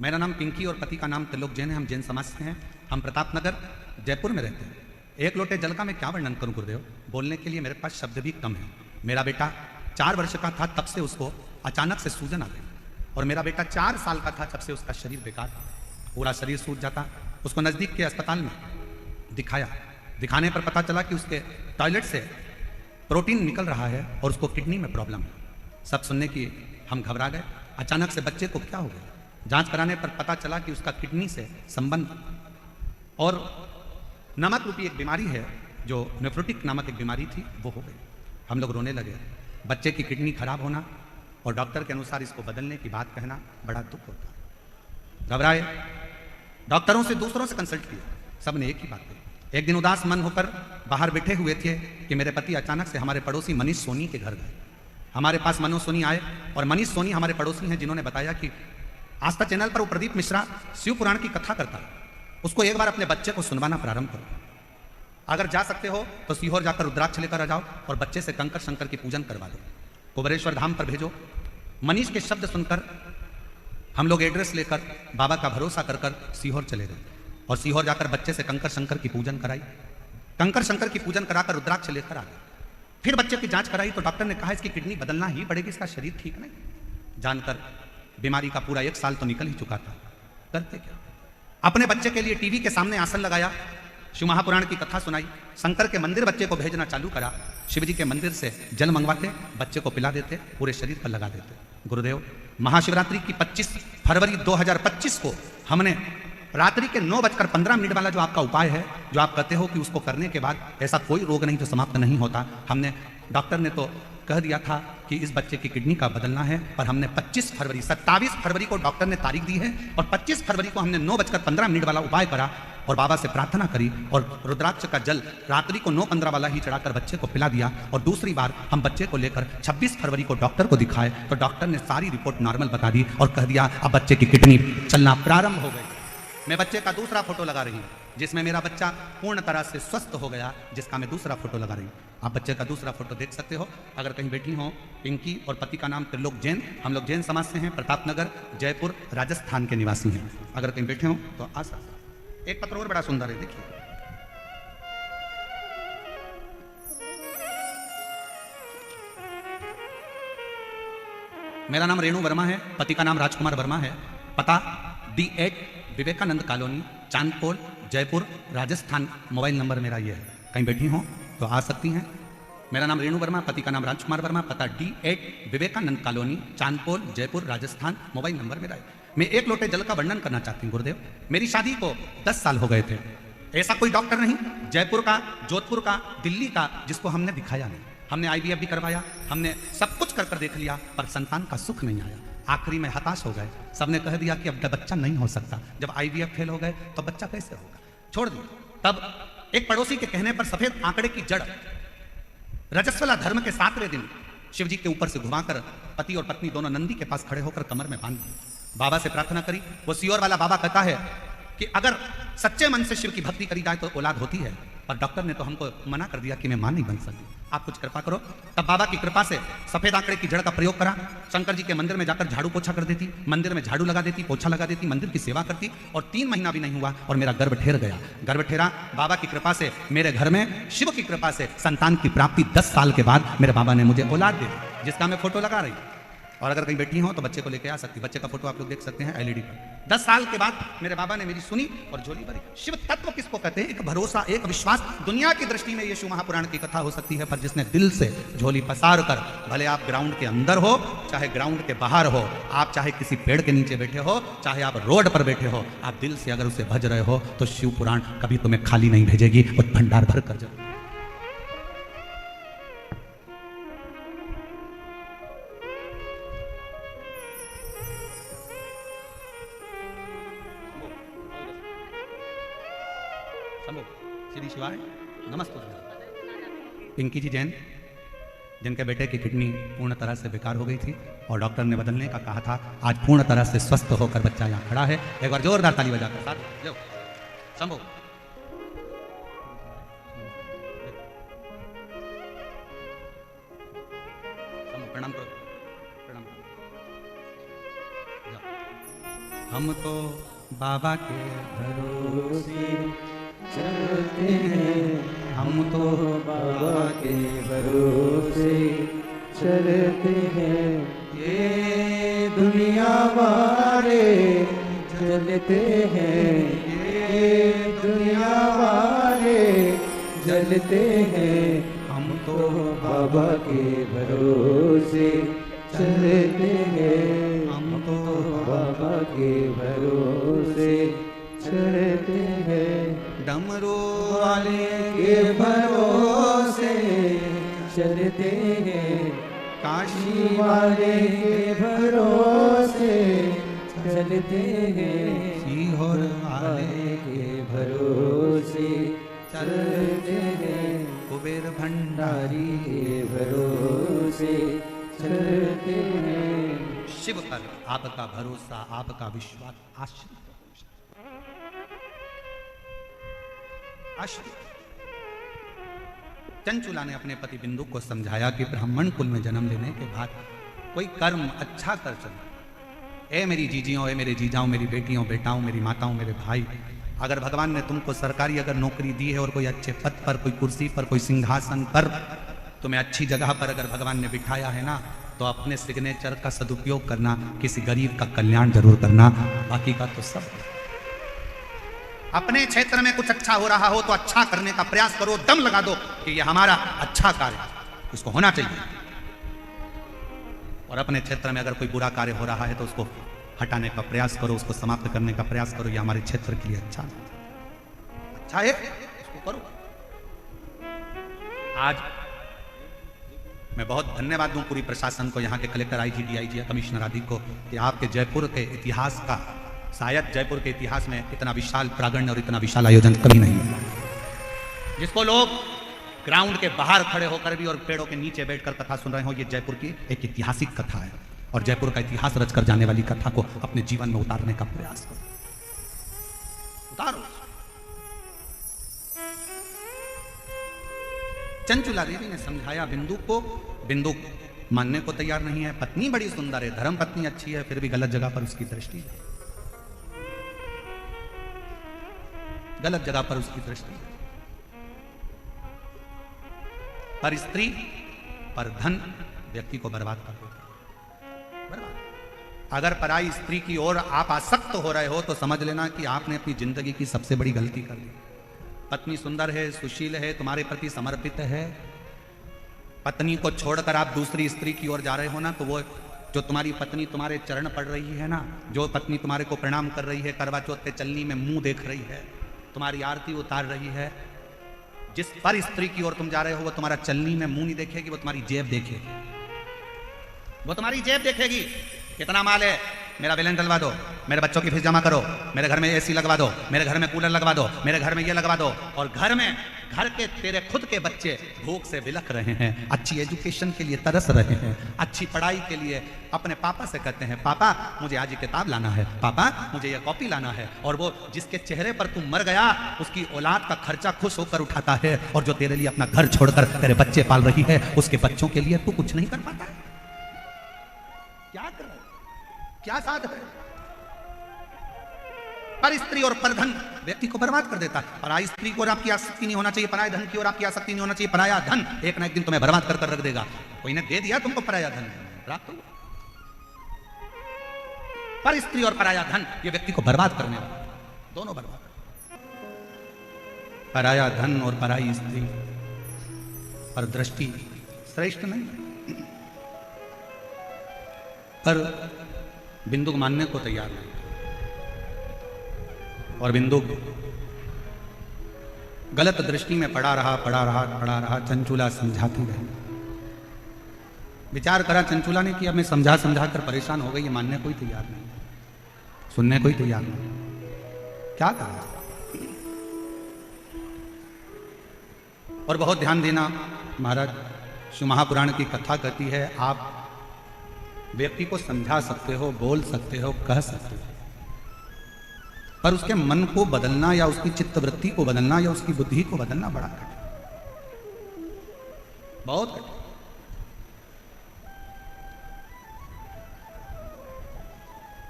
मेरा नाम पिंकी और पति का नाम त्रिलोक जैन है। हम जैन समाज से हैं। हम प्रतापनगर जयपुर में रहते हैं। एक लोटे जल का मैं क्या वर्णन करूं गुरुदेव, बोलने के लिए मेरे पास शब्द भी कम है। मेरा बेटा 4 वर्ष का था तब से उसको अचानक से सूजन आ गई, और मेरा बेटा 4 साल का था तब से उसका शरीर बेकार था, पूरा शरीर सूज जाता। उसको नज़दीक के अस्पताल में दिखाया। दिखाने पर पता चला कि उसके टॉयलेट से प्रोटीन निकल रहा है और उसको किडनी में प्रॉब्लम है। सब सुनने की हम घबरा गए। अचानक से बच्चे को क्या हो गया? जांच कराने पर पता चला कि उसका किडनी से संबंध और नमक रूपी एक बीमारी है, जो नेफ्रोटिक नामक एक बीमारी थी, वो हो गई। हम लोग रोने लगे। बच्चे की किडनी खराब होना और डॉक्टर के अनुसार इसको बदलने की बात कहना बड़ा दुख होता है। घबराए, डॉक्टरों से दूसरों से कंसल्ट किया, सब ने एक ही बात कही। एक दिन उदास मन होकर बाहर बैठे हुए थे कि मेरे पति अचानक से हमारे पड़ोसी मनीष सोनी के घर गए। हमारे पास मनोज सोनी आए, और मनीष सोनी हमारे पड़ोसी हैं, जिन्होंने बताया कि आस्था चैनल पर वो प्रदीप मिश्रा शिव पुराण की कथा करता है, उसको एक बार अपने बच्चे को सुनवाना प्रारंभ करो। अगर जा सकते हो तो सीहोर जाकर रुद्राक्ष लेकर आ जाओ और बच्चे से कंकर शंकर की पूजन करवा दो। कुबेरेश्वर धाम पर भेजो। मनीष के शब्द सुनकर हम लोग एड्रेस लेकर बाबा का भरोसा कर कर सीहोर चले गए, और सीहोर जाकर बच्चे से कंकर शंकर की पूजन कराई। कंकर शंकर की पूजन कराकर रुद्राक्ष लेकर आ गए। फिर बच्चे की जांच कराई तो डॉक्टर ने कहा इसकी किडनी बदलना ही पड़ेगी, इसका शरीर ठीक नहीं। जानकर बीमारी का पूरा 1 साल तो निकल ही चुका था। करते क्या? अपने बच्चे के लिए टीवी के सामने आसन लगाया, शिव महापुराण की कथा सुनाई, शंकर के मंदिर बच्चे को भेजना चालू करा, शिव जी के मंदिर से जल मंगवाते, बच्चे को पिला देते, पूरे शरीर पर लगा देते। गुरुदेव महाशिवरात्रि की 25 फरवरी 2025 को हमने रात्रि के 9:15 वाला जो आपका उपाय है, जो आप कहते हो कि उसको करने के बाद ऐसा कोई रोग नहीं जो समाप्त नहीं होता, हमने, डॉक्टर ने तो कह दिया था कि इस बच्चे की किडनी का बदलना है, पर हमने 27 फरवरी को डॉक्टर ने तारीख दी है, और 25 फरवरी को हमने 9:15 वाला उपाय करा और बाबा से प्रार्थना करी, और रुद्राक्ष का जल रात्रि को 9:15 वाला ही चढ़ाकर बच्चे को पिला दिया। और दूसरी बार हम बच्चे को लेकर 26 फरवरी को डॉक्टर को दिखाए तो डॉक्टर ने सारी रिपोर्ट नॉर्मल बता दी और कह दिया अब बच्चे की किडनी चलना प्रारंभ हो गई। मैं बच्चे का दूसरा फोटो लगा रही हूँ, जिसमें मेरा बच्चा पूर्ण तरह से स्वस्थ हो गया, जिसका मैं दूसरा फोटो लगा रही हूँ। आप बच्चे का दूसरा फोटो देख सकते हो। अगर कहीं बैठी हो, पिंकी और पति का नाम त्रिलोक जैन, हम लोग जैन समाज से हैं, प्रतापनगर जयपुर राजस्थान के निवासी हैं। अगर कहीं बैठे हो तो आ सकते। एक पत्र और बड़ा सुंदर है, देखिए। मेरा नाम रेणु वर्मा है, पति का नाम राजकुमार वर्मा है, पता D8 Vivekanand colony, Chandpol, Jaipur, Rajasthan. Mobile number मेरा ये है, कहीं बैठी हो तो आ सकती हैं। मेरा नाम रेणु वर्मा, पति का नाम राजकुमार वर्मा, पता D8 Vivekanand colony, Chandpol, Jaipur, Rajasthan. Mobile number मेरा है। मैं एक लोटे जल का वर्णन करना चाहती हूँ गुरुदेव। मेरी शादी को 10 साल हो गए थे। ऐसा कोई डॉक्टर नहीं जयपुर का, जोधपुर का, दिल्ली का जिसको हमने दिखाया नहीं। हमने IVF भी करवाया, हमने सब कुछ कर कर देख लिया, पर संतान का सुख नहीं आया। आखिरी में हताश हो गए। सबने कह दिया कि अब बच्चा नहीं हो सकता। जब IVF फेल हो गए तो बच्चा कैसे होगा, छोड़ दिया। तब एक पड़ोसी के कहने पर सफेद आंकड़े की जड़ रजस्वला धर्म के 7वें दिन शिव जी के ऊपर से घुमाकर पति और पत्नी दोनों नंदी के पास खड़े होकर कमर में बांध दिए। बाबा से प्रार्थना करी। वो सीहोर वाला बाबा कहता है कि अगर सच्चे मन से शिव की भक्ति करी जाए तो औलाद होती है, पर डॉक्टर ने तो हमको मना कर दिया कि मैं मां नहीं बन सकती, आप कुछ कृपा करो। तब बाबा की कृपा से सफेद आंकड़े की जड़ का प्रयोग करा। शंकर जी के मंदिर में जाकर झाड़ू पोछा कर देती, मंदिर में झाड़ू लगा देती, पोछा लगा देती, मंदिर की सेवा करती, और 3 महीना भी नहीं हुआ और मेरा गर्भ ठेर गया। गर्भ ठेरा, बाबा की कृपा से मेरे घर में शिव की कृपा से संतान की प्राप्ति। 10 साल के बाद मेरे बाबा ने मुझे औलाद दे दी, जिसका मैं फोटो लगा रही हूँ। और अगर कहीं बैठी हो तो बच्चे को लेके आ सकती। बच्चे का फोटो आप लोग देख सकते हैं LED पर। 10 साल के बाद मेरे बाबा ने मेरी सुनी और झोली भरी। शिव तत्व किसको कहते हैं? एक भरोसा, एक विश्वास। दुनिया की दृष्टि में ये शिव महापुराण की कथा हो सकती है, पर जिसने दिल से झोली पसार कर, भले आप ग्राउंड के अंदर हो चाहे ग्राउंड के बाहर हो, आप चाहे किसी पेड़ के नीचे बैठे हो चाहे आप रोड पर बैठे हो, आप दिल से अगर उसे भज रहे हो तो शिव पुराण कभी तुम्हें खाली नहीं भेजेगी, और भंडार भर कर जरूर। श्री शिवाय नमस्ते। पिंकी जी जैन, जिनके बेटे की किडनी पूर्ण तरह से बेकार हो गई थी और डॉक्टर ने बदलने का कहा था, आज पूर्ण तरह से स्वस्थ होकर बच्चा यहाँ खड़ा है। एक बार जोरदार ताली बजाकर साथ जो शंभू प्रणाम करो, प्रणाम करो। हम तो बाबा के भरोसे चलते हैं, हम तो बाबा के भरोसे चलते हैं। ये दुनिया वाले जलते हैं, ये दुनिया वाले जलते हैं। हम तो बाबा के भरोसे चलते हैं, हम तो बाबा के भरोसे चलते हैं। डमरू वाले के भरोसे चलते हैं, काशी वाले के भरोसे चलते हैं। सीहोर वाले वाले के भरोसे चलते हैं, कुबेर भंडारी नारी के भरोसे चलते हैं। शिव पर आपका भरोसा, आपका विश्वास आश्रित आश्रित। चंचुला ने अपने पति बिंदु को समझाया कि ब्राह्मण कुल में जन्म लेने के बाद कोई कर्म अच्छा कर चलना। ए मेरी जीजियों, ए मेरे जीजाओं, मेरी बेटियों बेटाओं, मेरी माताओं, मेरे भाई, अगर भगवान ने तुमको सरकारी अगर नौकरी दी है और कोई अच्छे पद पर, कोई कुर्सी पर, कोई सिंहासन पर, तुम्हें अच्छी जगह पर अगर भगवान ने बिठाया है ना, तो अपने सिग्नेचर का सदुपयोग करना, किसी गरीब का कल्याण जरूर करना, बाकी का तो सब। अपने क्षेत्र में कुछ अच्छा हो रहा हो तो अच्छा करने का प्रयास करो, दम लगा दो कि ये हमारा अच्छा कार्य, इसको होना चाहिए। और अपने क्षेत्र में अगर कोई बुरा कार्य हो रहा है तो उसको हटाने का प्रयास करो, उसको समाप्त करने का प्रयास करो। ये हमारे क्षेत्र के लिए अच्छा है, इसको करो। आज मैं बहुत धन्यवाद दूं पूरी प्रशासन को, यहाँ के कलेक्टर, आईजी, डीआईजी, कमिश्नर आदि को, कि आपके जयपुर के इतिहास का, शायद जयपुर के इतिहास में इतना विशाल प्रांगण और इतना विशाल आयोजन कभी नहीं है, जिसको लोग ग्राउंड के बाहर खड़े होकर भी और पेड़ों के नीचे बैठकर कथा सुन रहे हो। ये जयपुर की एक ऐतिहासिक कथा है और जयपुर का इतिहास रचकर जाने वाली कथा को अपने जीवन में उतारने का प्रयास करो, उतारो। चंचुला देवी ने समझाया बिंदु को, बिंदु मानने को तैयार नहीं है। पत्नी बड़ी सुंदर है, धर्म पत्नी अच्छी है, फिर भी गलत जगह पर उसकी दृष्टि है, गलत जगह पर उसकी दृष्टि है। पर स्त्री, पर धन व्यक्ति को बर्बाद कर देता है, बर्बाद। अगर पराई स्त्री की ओर आप आसक्त हो रहे हो तो समझ लेना कि आपने अपनी जिंदगी की सबसे बड़ी गलती कर दी। पत्नी सुंदर है, सुशील है, तुम्हारे प्रति समर्पित है, पत्नी को छोड़कर आप दूसरी स्त्री की ओर जा रहे हो ना, तो वो जो तुम्हारी पत्नी तुम्हारे चरण पड़ रही है ना, जो पत्नी तुम्हारे को प्रणाम कर रही है, करवा चौथ पे चलनी में मुंह देख रही है, तुम्हारी आरती उतार रही है, जिस पर स्त्री की ओर तुम जा रहे हो वो तुम्हारा चलनी में मुंह नहीं देखेगी, वो तुम्हारी जेब देखेगी, वो तुम्हारी जेब देखेगी। कितना माल है, मेरा बैलेंस डलवा दो, मेरे बच्चों की फीस जमा करो, मेरे घर में एसी लगवा दो, मेरे घर में कूलर लगवा दो, मेरे घर में ये लगवा दो। और घर में, घर के तेरे खुद के बच्चे भूख से बिलख रहे हैं, अच्छी एजुकेशन के लिए तरस रहे हैं, अच्छी पढ़ाई के लिए अपने पापा से कहते हैं, पापा मुझे आज ये किताब लाना है, पापा मुझे ये कॉपी लाना है। और वो जिसके चेहरे पर तू मर गया, उसकी औलाद का खर्चा खुश होकर उठाता है, और जो तेरे लिए अपना घर छोड़कर तेरे बच्चे पाल रही है, उसके बच्चों के लिए तू कुछ नहीं कर पाता है। क्या कर रहा है, क्या साध है? पर स्त्री और परधन व्यक्ति को बर्बाद कर देता है। पराई स्त्री को आपकी आसक्ति नहीं होना चाहिए, पराये धन की ओर आपकी आसक्ति नहीं होना चाहिए। पराया धन एक ना एक दिन तुम्हें बर्बाद कर रख देगा। कोई ने दे दिया तुमको पराया धन, प्राप्त हुआ। पर स्त्री और पराया धन ये व्यक्ति को बर्बाद करने वाला, दोनों बर्बाद। पराया धन और पराई स्त्री पर दृष्टि श्रेष्ठ नहीं, पर बिंदु मानने को तैयार नहीं। और बिंदु गलत दृष्टि में पड़ा रहा। चंचुला समझाती रही। विचार करा चंचुला ने कि अब मैं समझा कर परेशान हो गई, ये मानने कोई तैयार नहीं, सुनने कोई तैयार नहीं, क्या करा। और बहुत ध्यान देना महाराज, शिव महापुराण की कथा कहती है आप व्यक्ति को समझा सकते हो, बोल सकते हो, कह सकते हो, पर उसके मन को बदलना या उसकी चित्तवृत्ति को बदलना या उसकी बुद्धि को बदलना बड़ा कठिन, बहुत कठिन।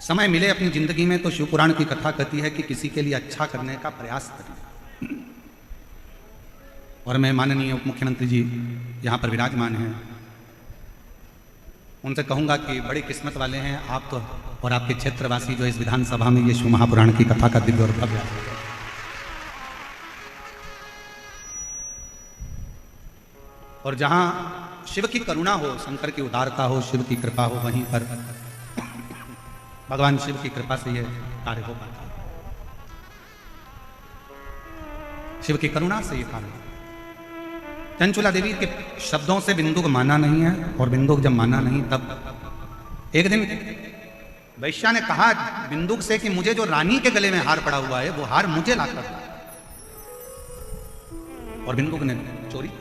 समय मिले अपनी जिंदगी में तो शिव पुराण की कथा कहती है कि किसी के लिए अच्छा करने का प्रयास करें। और मैं माननीय उप मुख्यमंत्री जी यहाँ पर विराजमान हैं, उनसे कहूँगा कि बड़ी किस्मत वाले हैं आप तो और आपके क्षेत्रवासी जो इस विधानसभा में ये शिव महापुराण की कथा का दिव्य और भव्य और जहाँ शिव की करुणा हो, शंकर की उदारता हो, शिव की कृपा हो, वहीं पर भगवान शिव की कृपा से यह कार्य हो पाता है। शिव की करुणा से यह कार्य। चंचुला देवी के शब्दों से बिंदु को माना नहीं है, और बिंदु को जब माना नहीं तब एक दिन वैश्या ने कहा बिंदुक से कि मुझे जो रानी के गले में हार पड़ा हुआ है वो हार मुझे लाकर दो, और बिंदुक ने चोरी।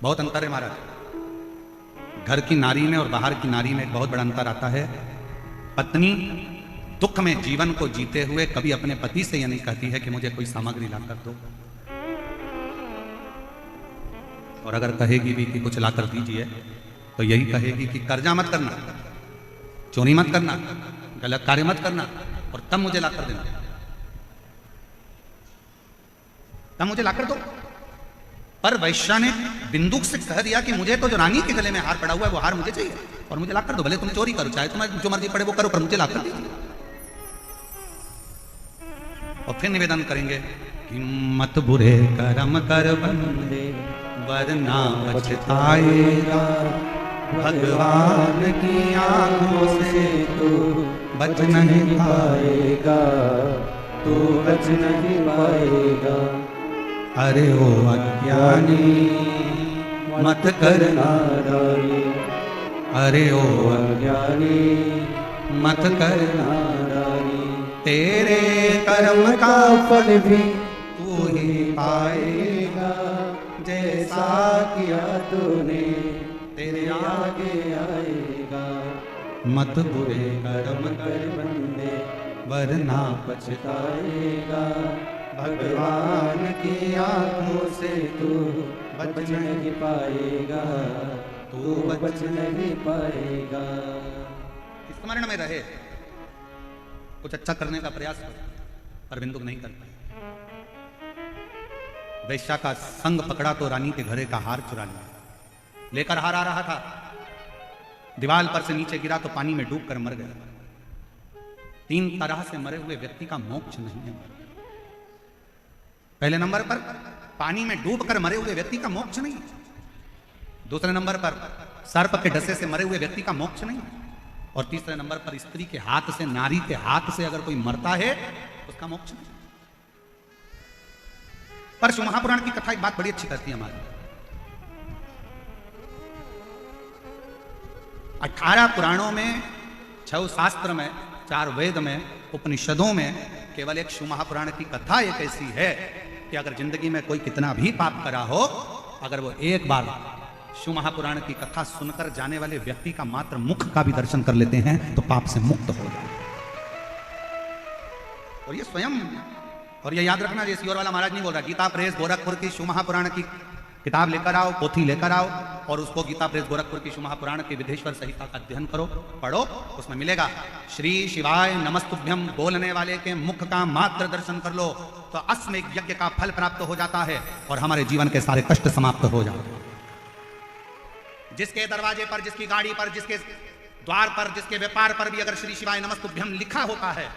बहुत अंतर है महाराज, घर की नारी में और बाहर की नारी में एक बहुत बड़ा अंतर आता है। पत्नी दुख में जीवन को जीते हुए कभी अपने पति से यह नहीं कहती है कि मुझे कोई सामग्री लाकर दो, और अगर कहेगी भी कि कुछ लाकर दीजिए तो यही कहेगी कि कर्जा मत करना, चोरी मत करना, गलत कार्य मत करना, और तब मुझे लाकर देना, तब मुझे लाकर दो। पर वैश्या ने बिंदुक से कह दिया कि मुझे तो जो रानी के गले में हार पड़ा हुआ है वो हार मुझे चाहिए और मुझे लाकर दो, भले तुम चोरी करो, चाहे तुम्हें जो मर्जी पड़े वो करो, पर मुझे लाकर दीजिए। और फिर निवेदन करेंगे कि मत बुरे कर्म कर बंदे वरना पछताएगा, भगवान की आंखों से तू बच नहीं पाएगा, तू बच नहीं पाएगा। अरे ओ अज्ञानी मत करना नादानी, अरे ओ अज्ञानी मत करना, नादानी, तेरे कर्म का फल भी तू ही पाएगा, जैसा किया तूने तेरे आगे आएगा। मत बुरे कर्म कर बंदे वरना पछताएगा, भगवान की आंखों से तू बच नहीं पाएगा, तू बच नहीं पाएगा। स्मरण में रहे, कुछ अच्छा करने का प्रयास कर, पर बिंदुक नहीं कर पाए। वैश्या का संग पकड़ा तो रानी के घरे का हार चुरा लिया, लेकर हार आ रहा था, दीवार पर से नीचे गिरा तो पानी में डूबकर मर गया। 3 तरह से मरे हुए व्यक्ति का मोक्ष नहीं है। पहले नंबर पर पानी में डूबकर मरे हुए व्यक्ति का मोक्ष नहीं, दूसरे नंबर पर सर्प के डसे से मरे हुए व्यक्ति का मोक्ष नहीं, और तीसरे नंबर पर स्त्री के हाथ से, नारी के हाथ से अगर कोई मरता है उसका मोक्ष नहीं। पर शिव महापुराण की कथा एक बात बड़ी अच्छी करती है हमारी। 18 पुराणों में, 6 शास्त्र में, 4 वेद में, उपनिषदों में केवल एक शिव महापुराण की कथा एक ऐसी है कि अगर जिंदगी में कोई कितना भी पाप करा हो, अगर वो एक बार शिव महापुराण की कथा सुनकर जाने वाले व्यक्ति का मात्र मुख का भी दर्शन कर लेते हैं तो पाप से मुक्त हो जाए। और ये स्वयं, और ये याद रखना, जैसे और वाला महाराज नहीं बोल रहा, गीता प्रेस गोरखपुर की शिव महापुराण की किताब लेकर आओ, पोथी लेकर आओ, और उसको गीता प्रेस गोरखपुर की शिव महापुराण के विधेश्वर संहिता का अध्ययन करो, पढ़ो, उसमें मिलेगा श्री शिवाय नमस्तुभ्यम बोलने वाले के मुख का मात्र दर्शन कर लो तो अश्वमेध यज्ञ का फल प्राप्त हो जाता है और हमारे जीवन के सारे कष्ट समाप्त हो जाते हैं। जिसके दरवाजे पर, जिसकी गाड़ी पर, जिसके द्वार पर, जिसके व्यापार पर भी अगर श्री शिवाय नमस्तुभ्यम लिखा होता है,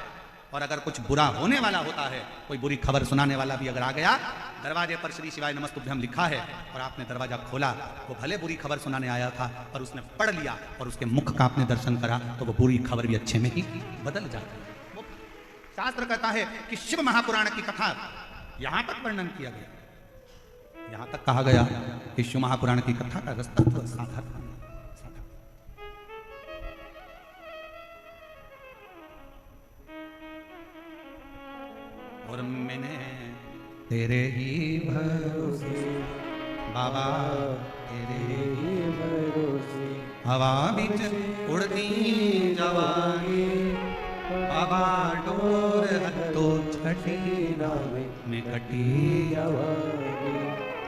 और अगर कुछ बुरा होने वाला होता है, कोई बुरी खबर सुनाने वाला भी अगर आ गया, दरवाजे पर श्री शिवाय नमस्तुभ्यम लिखा है और आपने दरवाजा खोला, वो भले बुरी खबर सुनाने आया था पर उसने पढ़ लिया और उसके मुख का आपने दर्शन करा तो वो बुरी खबर भी अच्छे में ही बदल जाती है। वो शास्त्र कहता है कि शिव महापुराण की कथा यहां तक वर्णन किया गया, यहां तक कहा गया कि शिव महापुराण की कथा का रास्ता तो साधारण, और मैंने तेरे ही भरोसे बाबा तेरे ही भरोसे हवा बिच उड़ती जवानी बाबा डोर हत्तो छठी नावे में कटी।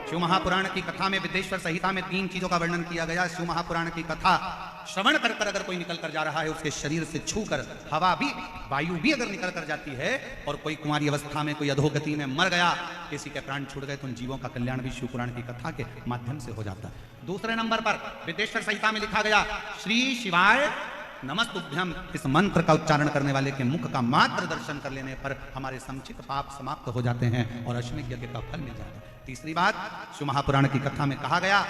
शिव महापुराण की कथा में विदेश्वर संहिता में 3 चीजों का वर्णन किया गया। शिव महापुराण की कथा श्रवण कर कर अगर कोई निकल कर जा रहा है, उसके शरीर से छू कर हवा भी, वायु भी अगर निकल कर जाती है, और कोई कुंवारी अवस्था में, कोई अधोगति में मर गया, किसी के प्राण छूट गए, तो उन जीवों का कल्याण भी शिव पुराण की कथा के माध्यम से हो जाता है। दूसरे नंबर पर विदेश्वर संहिता में लिखा गया, श्री शिवाय नमस्तुभ्यम, इस मंत्र का उच्चारण करने वाले के मुख का मात्र दर्शन कर लेने पर हमारे संचित पाप समाप्त हो जाते हैं और अश्वमेध यज्ञ का फल मिल जाता है। तीसरी बात, शिव महापुराण की कथा में कहा गया,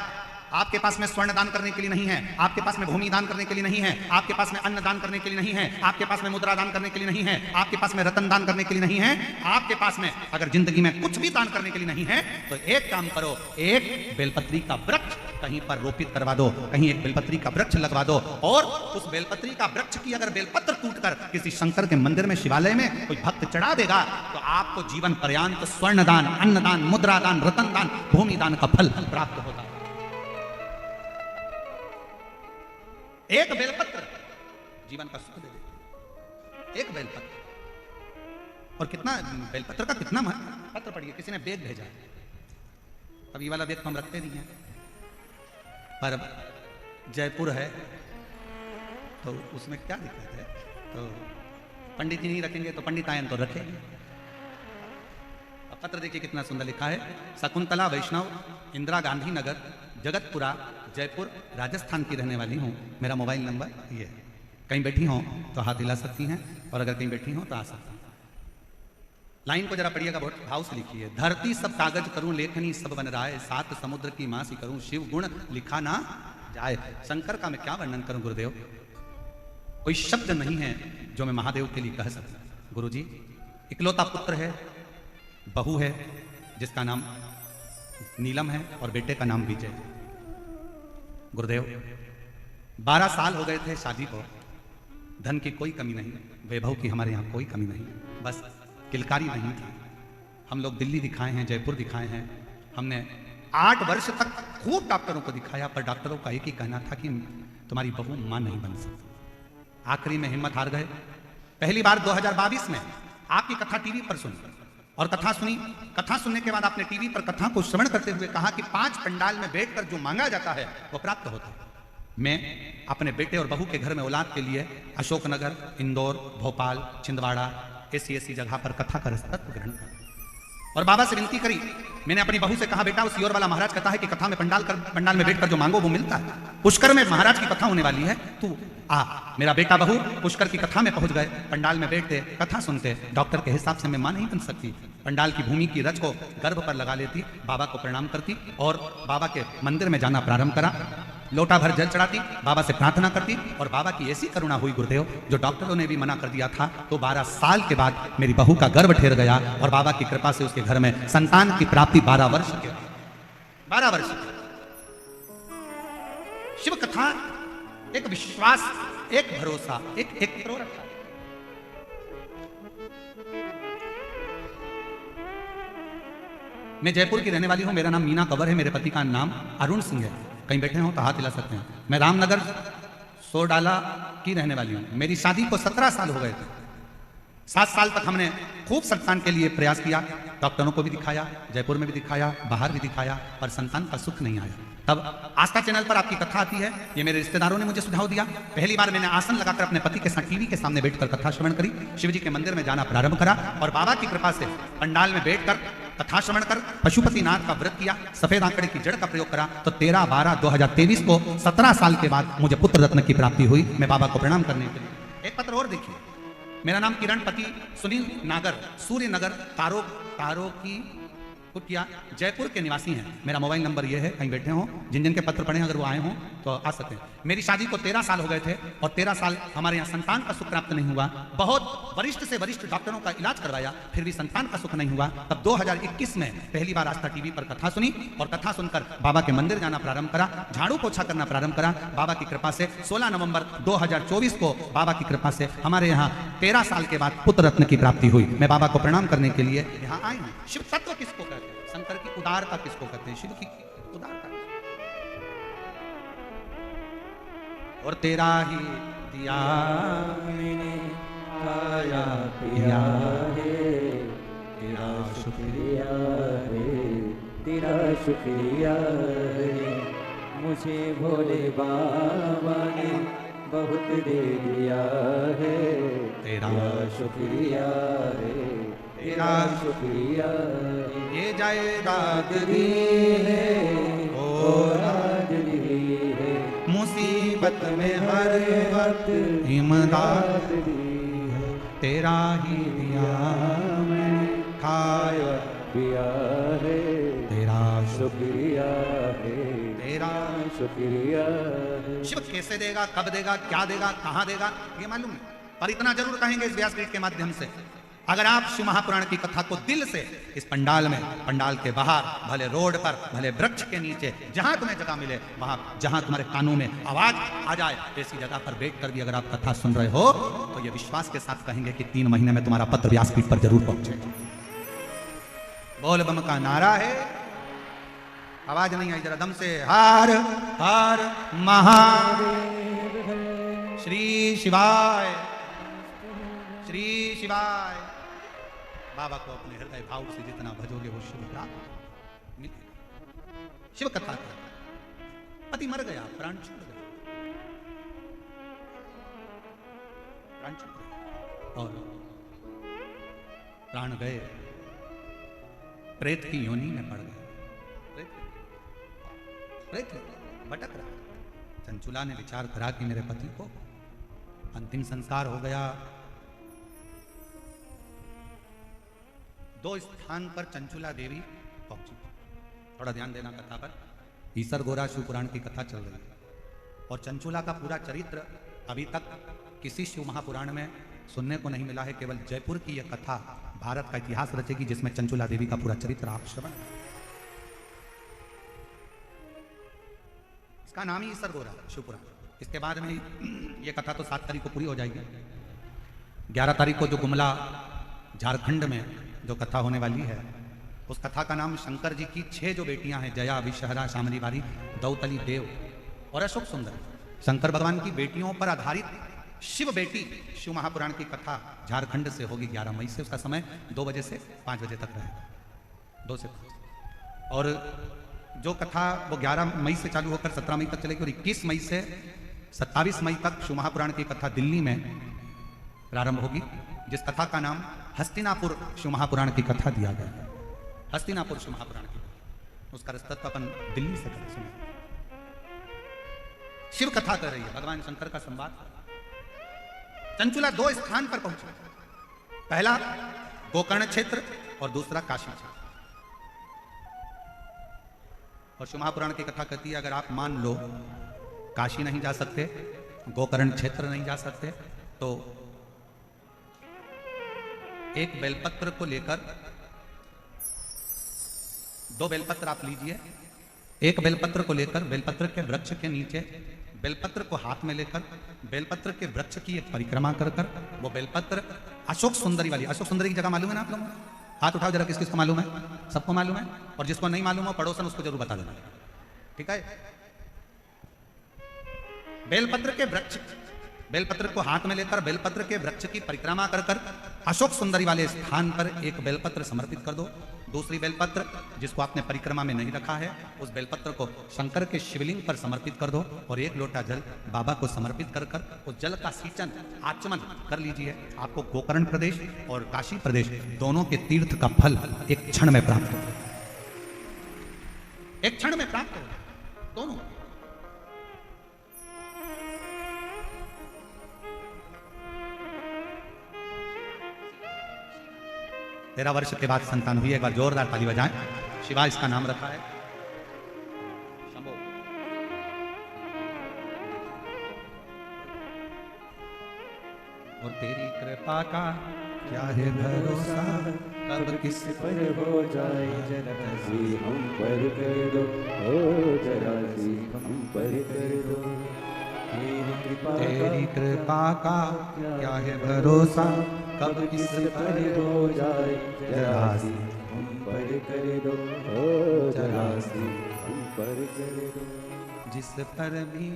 आपके पास में स्वर्ण दान करने के लिए नहीं है, आपके पास में भूमि दान करने के लिए नहीं है, आपके पास में अन्न दान करने के लिए नहीं है, आपके पास में मुद्रा दान करने के लिए नहीं है, आपके पास में रतन दान करने के लिए नहीं है, आपके पास में अगर जिंदगी में कुछ भी दान करने के लिए नहीं है, तो एक काम करो, एक बेलपत्री का वृक्ष कहीं पर रोपित करवा दो, कहीं एक बेलपत्री का वृक्ष लगवा दो, और उस बेलपत्री का वृक्ष की अगर बेलपत्र टूटकर किसी शंकर के मंदिर में, शिवालय में कोई भक्त चढ़ा देगा, तो आपको जीवन पर्यंत स्वर्ण दान, अन्न दान, मुद्रा दान, रतन दान, भूमि दान का फल प्राप्त होता है। एक बेलपत्र जीवन का सुख दे देता, एक बेलपत्र। और कितना बेलपत्र का कितना पत्र पढ़िए, किसी ने बेग भेजा, अब ये वाला बेग तो हम रखते नहीं हैं, पर जयपुर है तो उसमें क्या दिक्कत है, तो पंडित जी नहीं रखेंगे तो पंडितायन तो रखेंगे। अब पत्र देखिए कितना सुंदर लिखा है, शकुंतला वैष्णव, इंदिरा गांधी नगर, जगतपुरा, जयपुर, राजस्थान की रहने वाली हूँ, मेरा मोबाइल नंबर ये है, कहीं बैठी हो तो हाथ हिला सकती हैं, और अगर कहीं बैठी हो तो आ सकती हैं। लाइन को जरा पढ़िएगा, बहुत भाव से लिखी है, धरती सब कागज करूं, लेखनी सब बन राय, 7 समुद्र की मासी करूं, शिव गुण लिखा ना जाए। शंकर का मैं क्या वर्णन करूं गुरुदेव, कोई शब्द नहीं है जो मैं महादेव के लिए कह सकता। गुरु जी इकलौता पुत्र है, बहू है जिसका नाम नीलम है, और बेटे का नाम विजय है। गुरुदेव 12 साल हो गए थे शादी को, धन की कोई कमी नहीं, वैभव की हमारे यहाँ कोई कमी नहीं, बस किलकारी नहीं थी। हम लोग दिल्ली दिखाए हैं, जयपुर दिखाए हैं, हमने 8 वर्ष तक खूब डॉक्टरों को दिखाया, पर डॉक्टरों का एक ही कहना था कि तुम्हारी बहू मां नहीं बन सकती। आखिरी में हिम्मत हार गए। पहली बार 2022 में आपकी कथा टीवी पर सुनी, और कथा सुनी, कथा सुनने के बाद आपने टीवी पर कथा को श्रवण करते हुए कहा कि 5 पंडाल में बैठकर जो मांगा जाता है वो प्राप्त होता है। मैं अपने बेटे और बहू के घर में औलाद के लिए अशोकनगर, इंदौर, भोपाल, छिंदवाड़ा, ऐसी जगह पर कथा का रसत्व ग्रहण किया, और बाबा से विनती करी। मैंने अपनी बहू से कहा, बेटा उस योर वाला महाराज कहता है कि कथा में पंडाल में बैठकर जो मांगो वो मिलता है, पुष्कर में महाराज की कथा होने वाली है, तू आ। मेरा बेटा बहू पुष्कर की कथा में पहुंच गए, पंडाल में बैठते, कथा सुनते। डॉक्टर के हिसाब से मैं मां नहीं बन सकती, पंडाल की भूमि की रज को गर्भ पर लगा लेती, बाबा को प्रणाम करती, और बाबा के मंदिर में जाना प्रारंभ करा, लोटा भर जल चढ़ाती, बाबा से प्रार्थना करती, और बाबा की ऐसी करुणा हुई गुरुदेव, जो डॉक्टरों ने भी मना कर दिया था, तो 12 साल के बाद मेरी बहू का गर्भ ठहर गया, और बाबा की कृपा से उसके घर में संतान की प्राप्ति 12 वर्ष के 12 वर्ष। शिव कथा एक विश्वास, एक भरोसा, एक करो रखा। मैं जयपुर की रहने वाली हूं, मेरा नाम मीना कंवर है, मेरे पति का नाम अरुण सिंह है, कहीं बैठे हो तो हाथ हिला सकते हैं। मैं रामनगर सोडाला की रहने वाली हूं। मेरी शादी को 17 साल हो गए थे। 7 साल तक हमने खूब संतान के लिए प्रयास किया, डॉक्टरों को भी दिखाया, जयपुर में भी दिखाया, बाहर भी दिखाया, पर संतान का सुख नहीं आया। तब आस्था चैनल पर आपकी कथा आती है, ये मेरे रिश्तेदारों ने मुझे सुझाव दिया। पहली बार मैंने आसन लगाकर अपने पति के साथ टीवी के सामने बैठकर कथा श्रवण करी, शिवजी के मंदिर में जाना प्रारंभ करा, और बाबा की कृपा से पंडाल में बैठकर कथा श्रवण कर पशुपतिनाथ का व्रत किया, सफेद आंकड़े की जड़ का प्रयोग करा, तो 13/12/2023 को 17 साल के बाद मुझे पुत्र रत्न की प्राप्ति हुई। मैं बाबा को प्रणाम करने के लिए। एक पत्र और देखिए, मेरा नाम किरण, पति सुनील नागर, सूर्य नगर, तारो की कुटिया जयपुर के निवासी हैं। मेरा मोबाइल नंबर ये है, कहीं बैठे हों, जिन जिन के पत्र पढ़े अगर वो आए हों तो आ सकते हैं। मेरी शादी को 13 साल हो गए थे और 13 साल हमारे यहाँ संतान का सुख प्राप्त नहीं हुआ। बहुत वरिष्ठ से वरिष्ठ डॉक्टरों का इलाज करवाया, फिर भी संतान का सुख नहीं हुआ। तब 2021 में पहली बार आस्था टीवी पर कथा सुनी और कथा सुनकर बाबा के मंदिर जाना प्रारंभ करा, झाड़ू पोछा करना प्रारंभ करा। बाबा की कृपा से 16 नवंबर 2024 को बाबा की कृपा से हमारे यहाँ 13 साल के बाद पुत्र रत्न की प्राप्ति हुई। मैं बाबा को प्रणाम करने के लिए यहाँ आई हूँ। शिव तत्व किसको कहते हैं? शंकर की उदारता किसको कहते हैं? शिव की उदारता। और तेरा ही दिया मैंने खाया पिया है, तेरा शुक्रिया है, तेरा शुक्रिया है। मुझे भोले बाबा ने बहुत दे दिया है, तेरा शुक्रिया है, तेरा शुक्रिया है। ये जायदाद दी है और राज दी है, मुसीबत में हर वक्त इमदाद दी है। तेरा ही दिया मैंने खाया पिया है, तेरा शुक्रिया है, तेरा शुक्रिया है। शिव कैसे देगा, कब देगा, क्या देगा, कहां देगा, ये मालूम नहीं, पर इतना जरूर कहेंगे इस व्यासपीठ के माध्यम से, अगर आप शिव महापुराण की कथा को दिल से इस पंडाल में, पंडाल के बाहर, भले रोड पर, भले वृक्ष के नीचे, जहां तुम्हें जगह मिले, वहां जहां तुम्हारे कानों में आवाज आ जाए, ऐसी जगह पर बैठ कर भी अगर आप कथा सुन रहे हो तो ये विश्वास के साथ कहेंगे कि 3 महीने में तुम्हारा पत्र व्यासपीठ पर जरूर पहुंचेगा। बोल बम का नारा है, आवाज नहीं आई, जरा दम से, हर हर महादेव, श्री शिवाय, श्री शिवाय। बाबा को अपने हृदय भाव से जितना भजोगे वो शिव प्राप्त मिलेगा। शिव कथा का पति मर गया, प्राण छूट गया, प्राण छूट गया और प्राण गए, प्रेत की योनि में पड़ गए। प्रेत भटक रहा। चंचुला ने विचार करा कि मेरे पति को अंतिम संस्कार हो गया। 2 स्थान पर चंचुला देवी पहुंची। थोड़ा ध्यान देना कथा पर। ईसर गोरा शिव पुराण की कथा चल रही है और चंचुला का पूरा चरित्र अभी तक किसी शिव महापुराण में सुनने को नहीं मिला है। केवल जयपुर की यह कथा भारत का इतिहास रचेगी जिसमें चंचुला देवी का पूरा चरित्र आप श्रवण। इसका नाम ही ईसर गोरा शिव पुराण। इसके बाद में यह कथा तो 7 तारीख को पूरी हो जाएगी। 11 तारीख को जो गुमला झारखंड में जो कथा होने वाली है, उस कथा का नाम शंकर जी की 6 जो बेटियां हैं, जया, विषहरा, शामली बारी, दौतली देव और अशोक सुंदर, शंकर भगवान की बेटियों पर आधारित शिव बेटी शिव महापुराण की कथा झारखंड से होगी 11 मई से। उसका समय 2 बजे से 5 बजे तक रहेगा, 2 से 5। और जो कथा वो 11 मई से चालू होकर 17 मई तक चलेगी और 21 मई से 27 मई तक शिव महापुराण की कथा दिल्ली में प्रारंभ होगी, जिस कथा का नाम हस्तिनापुर शिव महापुराण की कथा दिया गया है। हस्तिनापुर शिव महापुराण की उसका रस्तत्व अपन दिल्ली से कर सुने। शिव कथा कर रही है, भगवान शंकर का संवाद। चंचुला 2 स्थान पर पहुंची। पहला गोकर्ण क्षेत्र और दूसरा काशी क्षेत्र। और शिव महापुराण की कथा कहती है, अगर आप मान लो काशी नहीं जा सकते, गोकर्ण क्षेत्र नहीं जा सकते, तो एक बेलपत्र को लेकर 2 बेलपत्र आप लीजिए। एक बेलपत्र को लेकर बेलपत्र के वृक्ष के नीचे, बेलपत्र को हाथ में लेकर बेलपत्र के वृक्ष की एक परिक्रमा कर कर वो बेलपत्र अशोक सुंदरी वाली, अशोक सुंदरी की जगह मालूम है ना आप लोगों को? हाथ उठाओ जरा, किस किसको मालूम है? सबको मालूम है। और जिसको नहीं मालूम हो पड़ोसन उसको जरूर बता देना, ठीक है? बेलपत्र के वृक्ष, बेलपत्र को हाथ में लेकर बेलपत्र के वृक्ष की परिक्रमा कर कर अशोक सुंदरी वाले स्थान पर एक बेलपत्र समर्पित कर दो। दूसरी बेलपत्र जिसको आपने परिक्रमा में नहीं रखा है, उस बेलपत्र को शंकर के शिवलिंग पर समर्पित कर दो और 1 लोटा जल बाबा को समर्पित कर कर उस जल का सींचन, आचमन कर लीजिए। आपको गोकर्ण प्रदेश और काशी प्रदेश दोनों के तीर्थ का फल एक क्षण में प्राप्त हो, एक क्षण में प्राप्त हो दोनों। तेरह वर्ष के बाद संतान हुई। एक बार जोरदार ताली बजाएं। शिवा इसका नाम रखा है। शंभो। और तेरी कृपा का क्या है भरोसा, कब किस पर हो जाए जरा सी हम पर कर दो, ओ जरा सी हम पर कर दो। तेरी कृपा का क्या है भरोसा, कब किस पर हो जाए जरा सी हम पर कर दो, ओ जरा सी हम पर कर दो। जिस पर भी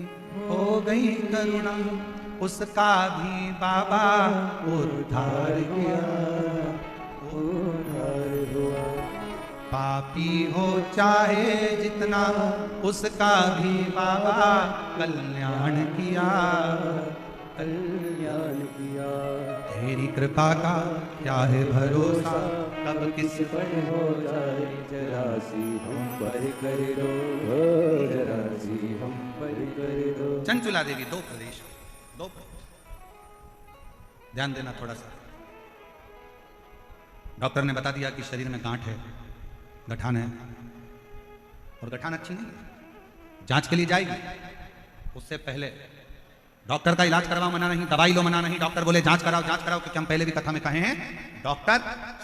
हो गई करुणा, उसका भी बाबा उद्धार किया। उद्धार हुआ। पापी हो चाहे जितना, उसका भी बाबा कल्याण किया। कल्याण किया। तेरी कृपा का क्या है भरोसा, कब किस पर हो जाए जरा सी हम पर कर दो, ओ जरा सी हम पर कर दो। चंचुला देवी दो प्रदेश। ध्यान देना थोड़ा सा। डॉक्टर ने बता दिया कि शरीर में गांठ है, गठान है, और गठान अच्छी नहीं है, जांच के लिए जाएगी। उससे पहले डॉक्टर का इलाज करवाओ मना नहीं, दवाई लो मना नहीं। डॉक्टर बोले जांच कराओ क्योंकि हम पहले भी कथा में कहे हैं, डॉक्टर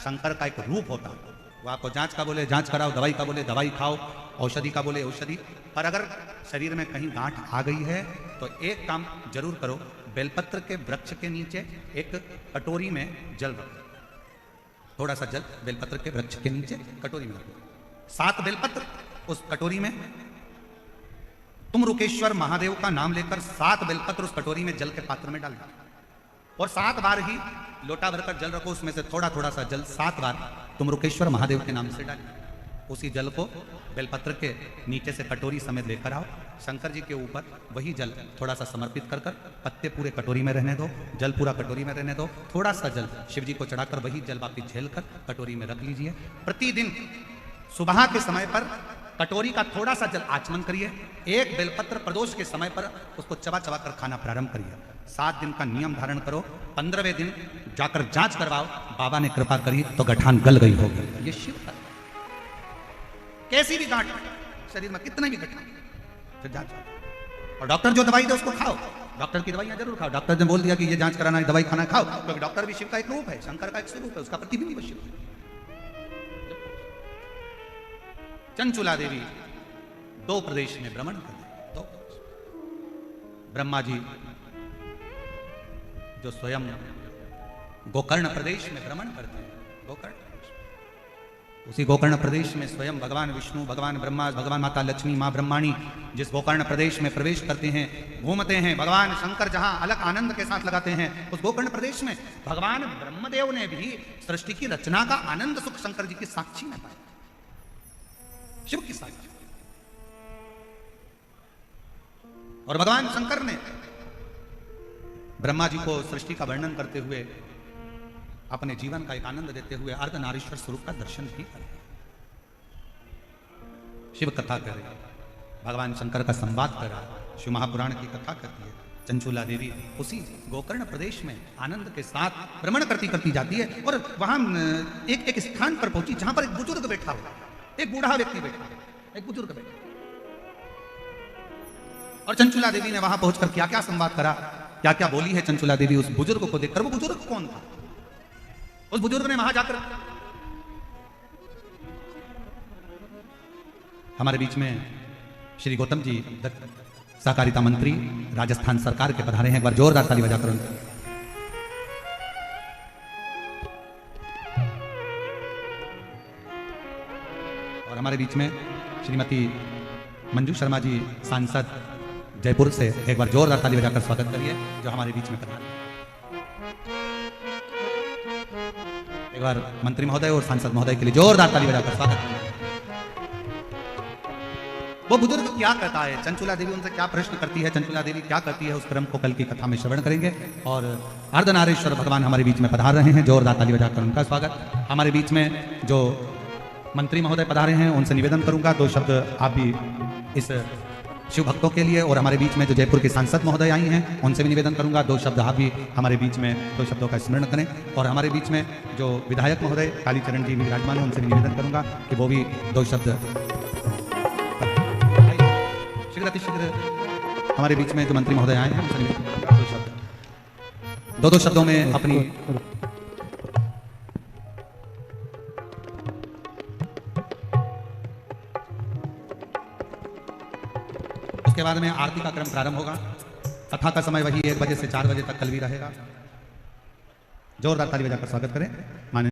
शंकर का एक रूप होता है। वो आपको जांच का बोले जांच कराओ, दवाई का बोले दवाई खाओ, औषधि का बोले औषधि। पर अगर शरीर में कहीं गांठ आ गई है तो एक काम जरूर करो, बेलपत्र के वृक्ष के नीचे एक कटोरी में जल रखो, थोड़ा सा जल बेलपत्र के वृक्ष के नीचे कटोरी में रखो। 7 बेलपत्र उस कटोरी में, तुम रुकेश्वर महादेव का नाम लेकर 7 बेलपत्र उस कटोरी में जल के पात्र में डाल दो, और 7 बार ही लोटा भरकर जल रखो, उसमें से थोड़ा थोड़ा सा जल 7 बार तुम रुकेश्वर महादेव के नाम से डालो। उसी जल को बेलपत्र के नीचे से कटोरी समेत लेकर आओ, शंकर जी के ऊपर वही जल थोड़ा सा समर्पित कर कर, पत्ते पूरे कटोरी में रहने दो, जल पूरा कटोरी में रहने दो, थोड़ा सा जल शिव जी को चढ़ाकर वही जल वापिस झेल कर कटोरी में रख लीजिए। प्रतिदिन सुबह के समय पर कटोरी का थोड़ा सा जल आचमन करिए, एक बेलपत्र प्रदोष के समय पर उसको चबा चबा कर खाना प्रारंभ करिए। 7 दिन का नियम धारण करो, 15वें दिन जाकर जांच करवाओ, बाबा ने कृपा करी तो गठान गल गई होगी। ये शिव है। कैसी भी गांठ शरीर में, कितने भी गठान, फिर जांच। और डॉक्टर जो दवाई दे उसको खाओ, डॉक्टर की दवाइयां जरूर खाओ। डॉक्टर ने बोल दिया कि ये जांच कराना है, दवाई खाना खाओ, क्योंकि डॉक्टर भी शिव का एक रूप है, शंकर का एक स्वरूप है, उसका प्रतिबिंब शिव है। चंचुला देवी 2 प्रदेश में भ्रमण करते, 2 ब्रह्मा जी जो स्वयं गोकर्ण प्रदेश में भ्रमण करते हैं, गोकर्ण उसी गोकर्ण प्रदेश में स्वयं भगवान विष्णु, भगवान ब्रह्मा, भगवान माता लक्ष्मी, मां ब्रह्माणी जिस गोकर्ण प्रदेश में प्रवेश करते हैं, घूमते हैं, भगवान शंकर जहां अलग आनंद के साथ लगाते हैं, उस गोकर्ण प्रदेश में भगवान ब्रह्मदेव ने भी सृष्टि की रचना का आनंद सुख शंकर जी की साक्षी में पाया, शिव की साक्षी। और भगवान शंकर ने ब्रह्मा जी को सृष्टि का वर्णन करते हुए अपने जीवन का एक आनंद देते हुए अर्धनारीश्वर स्वरूप का दर्शन भी करें, शिव कथा करे, भगवान शंकर का संवाद कर रहा, शिव महापुराण की कथा करती है। चंचुला देवी उसी गोकर्ण प्रदेश में आनंद के साथ भ्रमण करती करती जाती है, और वहां एक स्थान पर पहुंची जहां पर एक बुजुर्ग बैठा हुआ, एक बूढ़ा व्यक्ति बैठा, एक बुजुर्ग बैठा। और चंचुला देवी ने वहां पहुंचकर क्या क्या संवाद करा, क्या क्या बोली है चंचुला देवी उस बुजुर्ग को देखकर। वो बुजुर्ग कौन था? उस बुजुर्ग ने वहां जाकर, हमारे बीच में श्री गौतम जी सहकारिता मंत्री राजस्थान सरकार के पधारे हैं, एक बार जोरदार ताली बजाकर उनके। और हमारे बीच में श्रीमती मंजू शर्मा जी सांसद जयपुर से, एक बार जोरदार ताली बजाकर स्वागत करिए जो हमारे बीच में पधारे। एक बार मंत्री महोदय और सांसद महोदय के लिए जोरदार ताली बजाकर स्वागत करिए। वो बुजुर्ग क्या कहता है, चंचुला देवी उनसे क्या प्रश्न करती है, चंचुला देवी क्या करती है, उस क्रम को कल की कथा में श्रवण करेंगे। और अर्धनारीश्वर भगवान हमारे बीच में पधार रहे हैं, जोरदार ताली बजाकर उनका स्वागत। हमारे बीच में जो मंत्री महोदय पधारे हैं उनसे निवेदन करूंगा 2 शब्द आप भी इस शिव भक्तों के लिए और हमारे बीच में जो जयपुर के सांसद महोदय आई हैं उनसे भी निवेदन करूंगा 2 शब्द आप भी हमारे बीच में 2 शब्दों का स्मरण करें। और हमारे बीच में जो विधायक महोदय कालीचरण जी भी विराजमान हैं उनसे भी निवेदन करूंगा कि वो भी 2 शब्द शीघ्र अतिशीघ्र हमारे बीच में जो मंत्री महोदय आए हैं उनसे निवेदन करूंगा 2 शब्द 2 शब्दों में अपनी उसके बाद में आरती का क्रम प्रारंभ होगा। कथा का समय वही 1 बजे से 4 बजे तक कल भी रहेगा। जोरदार ताली बजाकर स्वागत करें माननीय